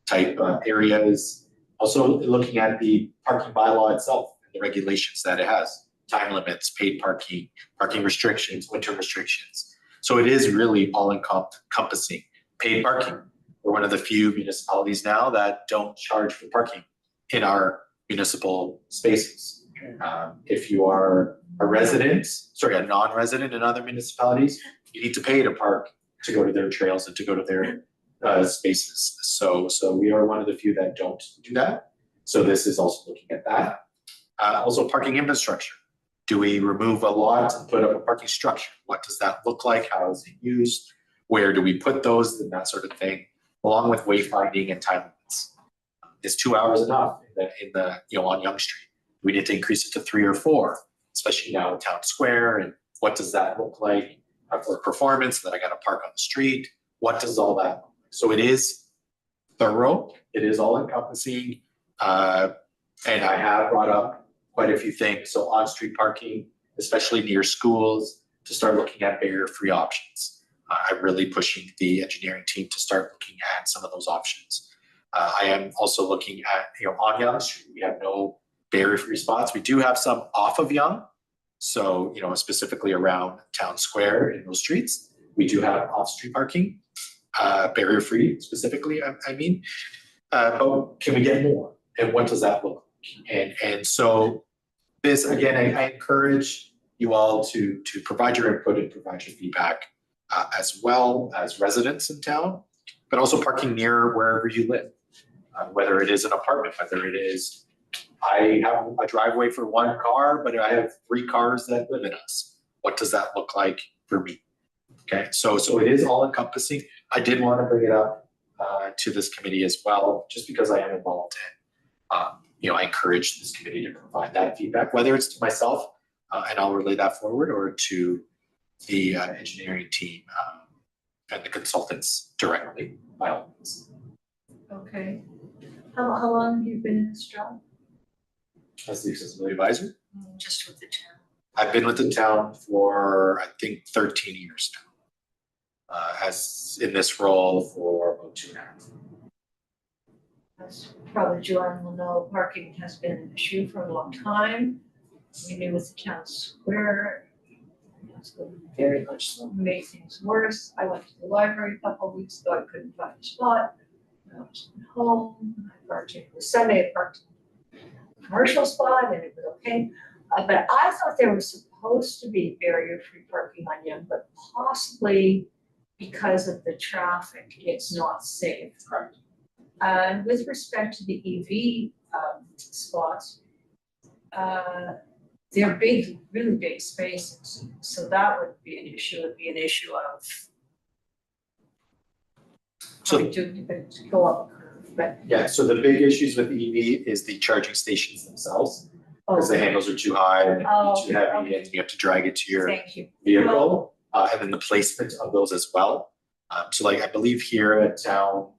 type areas. Also looking at the parking bylaw itself and the regulations that it has, time limits, paid parking, parking restrictions, winter restrictions. So it is really all encompassing. Paid parking. We're one of the few municipalities now that don't charge for parking in our municipal spaces. If you are a non-resident in other municipalities, you need to pay to park to go to their trails and to go to their spaces. So we are one of the few that don't do that. So this is also looking at that. Also parking infrastructure. Do we remove a lot and put up a parking structure? What does that look like? How is it used? Where do we put those and that sort of thing? Along with wayfinding and time limits. Is 2 hours enough in the on Yonge Street? We need to increase it to 3 or 4, especially now in Town Square. And what does that look like for performance that I got to park on the street? What does all that look like? So it is thorough. It is all encompassing. And I have brought up quite a few things. So on-street parking, especially near schools, to start looking at barrier-free options. I'm really pushing the engineering team to start looking at some of those options. I am also looking at, on Yonge Street, we have no barrier-free spots. We do have some off of Yonge. So, specifically around Town Square in those streets, we do have off-street parking, barrier-free specifically, I mean. But can we get more? And what does that look like? And so this, again, I encourage you all to provide your input and provide your feedback as well as residents in town, but also parking near wherever you live, whether it is an apartment, whether it is, I have a driveway for 1 car, but I have 3 cars that live in us. What does that look like for me? Okay, so it is all encompassing. I did want to bring it up to this committee as well, just because I am involved in. I encourage this committee to provide that feedback, whether it's to myself, and I'll relay that forward, or to the engineering team and the consultants directly, by all means. Okay. How long have you been in this job? As the accessibility advisor, Just with the town. I've been with the town for, I think, 13 years now. As in this role for about 2.5. As probably Joanne will know, parking has been an issue for a long time. We knew with the Town Square, it's going very much so, made things worse. I went to the library a couple of weeks ago, I couldn't find a spot. I was at home, I parked in the Sunday, I parked in a commercial spot and it was okay. But I thought there was supposed to be barrier-free parking on Yonge, but possibly because of the traffic, it's not safe. Correct. And with respect to the EV spots, they're big, really big spaces, so that would be an issue. It'd be an issue of So to go up a curve, but yeah, so the big issues with EV is the charging stations themselves, because the handles are too high and too heavy, and you have to drag it to your thank you. vehicle, and then the placement of those as well. So like I believe here at town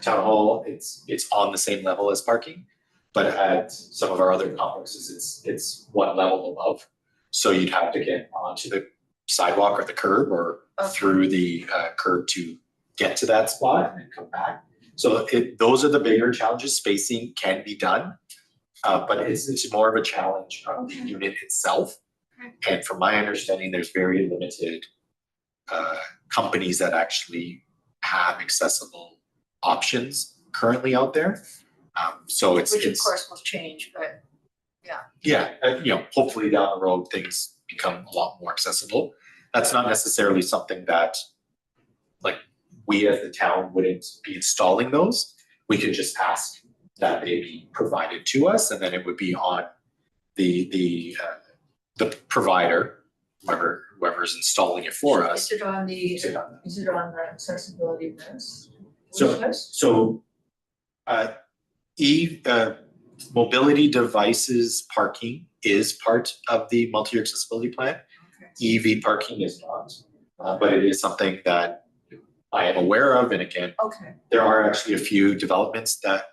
hall, it's on the same level as parking, but at some of our other complexes, it's 1 level above. So you'd have to get onto the sidewalk or the curb or through the curb to get to that spot and then come back. So those are the bigger challenges. Spacing can be done, but it's more of a challenge of the unit itself. And from my understanding, there's very limited companies that actually have accessible options currently out there. So Which of course will change, but hopefully down the road things become a lot more accessible. That's not necessarily something that like we as the town wouldn't be installing those. We could just ask that they be provided to us, and then it would be on the provider, whoever's installing it for us. is it on the accessibility list? So mobility devices parking is part of the multi-year accessibility plan. EV parking is not, but it is something that I am aware of. And again, there are actually a few developments that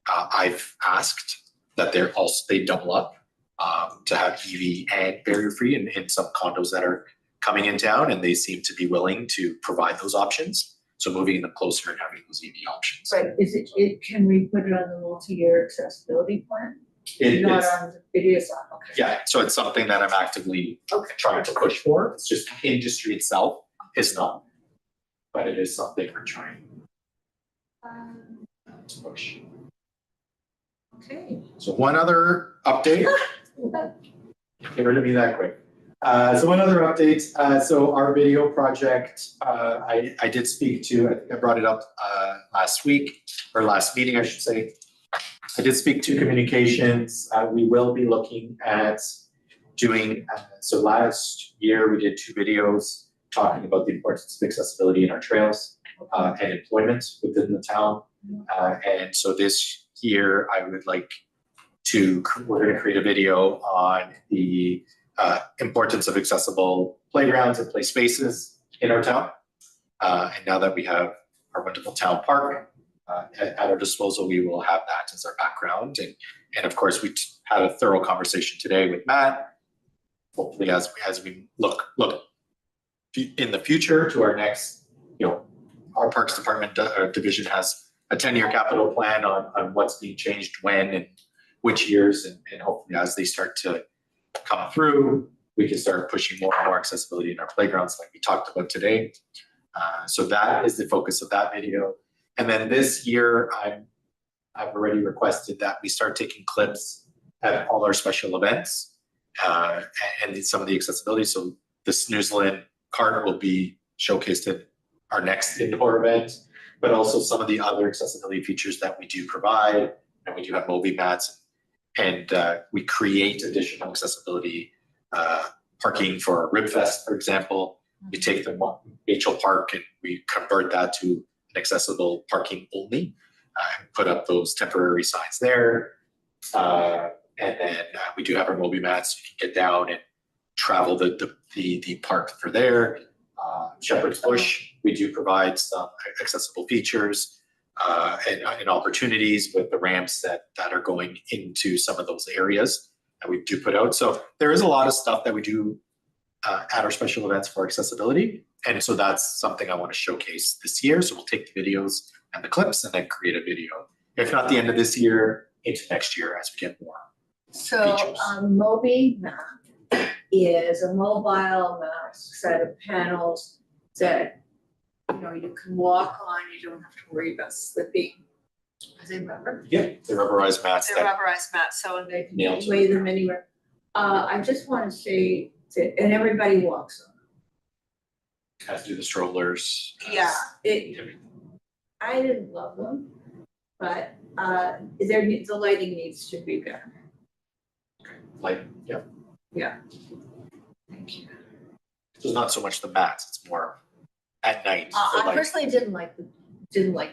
I've asked that they double up to have EV and barrier free in some condos that are coming in town, and they seem to be willing to provide those options. So moving them closer and having those EV options. Right, can we put it on the multi-year accessibility plan? Not It's, on, it is on, okay. yeah, so it's something that I'm actively trying to push for. It's just the industry itself is not. But it is something we're trying to push. Okay. So one other update. Get rid of me that quick. So one other update. So our video project, I did speak to, I think I brought it up last week, or last meeting, I should say. I did speak to communications. We will be looking at doing, so last year we did 2 videos talking about the importance of accessibility in our trails and employment within the town. And so this year I would like to, we're going to create a video on the importance of accessible playgrounds and play spaces in our town. And now that we have our wonderful town park at our disposal, we will have that as our background. And of course, we had a thorough conversation today with Matt. Hopefully, as we look in the future to our next, our Parks Department division has a 10-year capital plan on what's being changed when and which years, and hopefully as they start to come through, we can start pushing more and more accessibility in our playgrounds like we talked about today. So that is the focus of that video. And then this year, I've already requested that we start taking clips at all our special events and some of the accessibility. So the Snoozlin cart will be showcased at our next indoor event, but also some of the other accessibility features that we do provide. And we do have movie mats, and we create additional accessibility parking for Ribfest, for example. We take the Mitchell Park and we convert that to an accessible parking only, and put up those temporary signs there. And then we do have our movie mats. You can get down and travel the park for there. Shepherd's Bush, we do provide some accessible features and opportunities with the ramps that are going into some of those areas that we do put out. So there is a lot of stuff that we do at our special events for accessibility. And so that's something I want to showcase this year. So we'll take the videos and the clips and then create a video. If not the end of this year, into next year as we get more. So features. Moby Map is a mobile map set of panels that you can walk on, you don't have to worry about slipping. As I remember. Yep, the rubberized mats They're that rubberized mats, so they can Nailed it. lay them anywhere. I just want to say that, and everybody walks on them. have to do the strollers. Yeah, I didn't love them, but the lighting needs to be better. Like, yeah. Yeah. Thank you. So it's not so much the mats, it's more at night. the I light. personally didn't like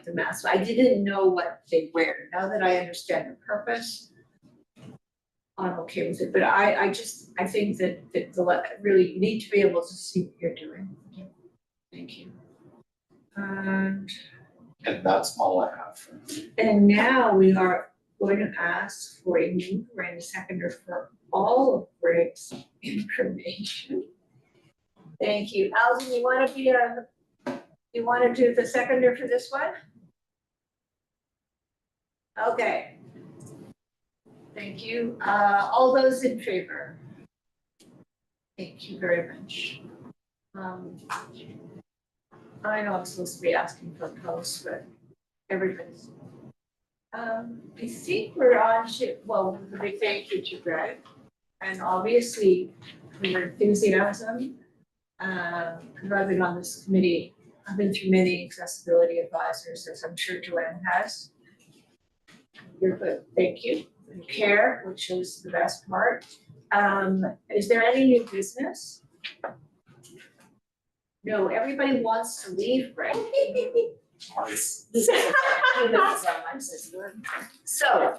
the mask. I didn't know what they wear. Now that I understand the purpose, I'm okay with it. But I think that really you need to be able to see what you're doing. Thank you. And that's all I have. And now we are going to ask for a new grand seconder for all of Greg's information. Thank you. Alvin, you want to do the seconder for this one? Okay. Thank you. All those in favor? Thank you very much. I know I'm supposed to be asking for posts, but everybody's. I think we're on to, well, a big thank you to Greg, and obviously for your enthusiasm. Because I've been on this committee, I've been through many accessibility advisors, as I'm sure Joanne has. You're good, thank you. And care, which is the best part. Is there any new business? No, everybody wants to leave, Greg. So,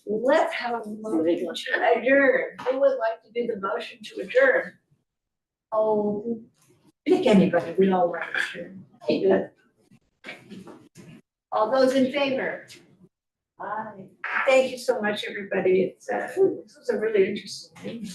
let's have a motion to adjourn. Who would like to do the motion to adjourn? Oh, pick anybody, we all want to adjourn. Okay, good. All those in favor? Aye. Thank you so much, everybody. This was a really interesting meeting.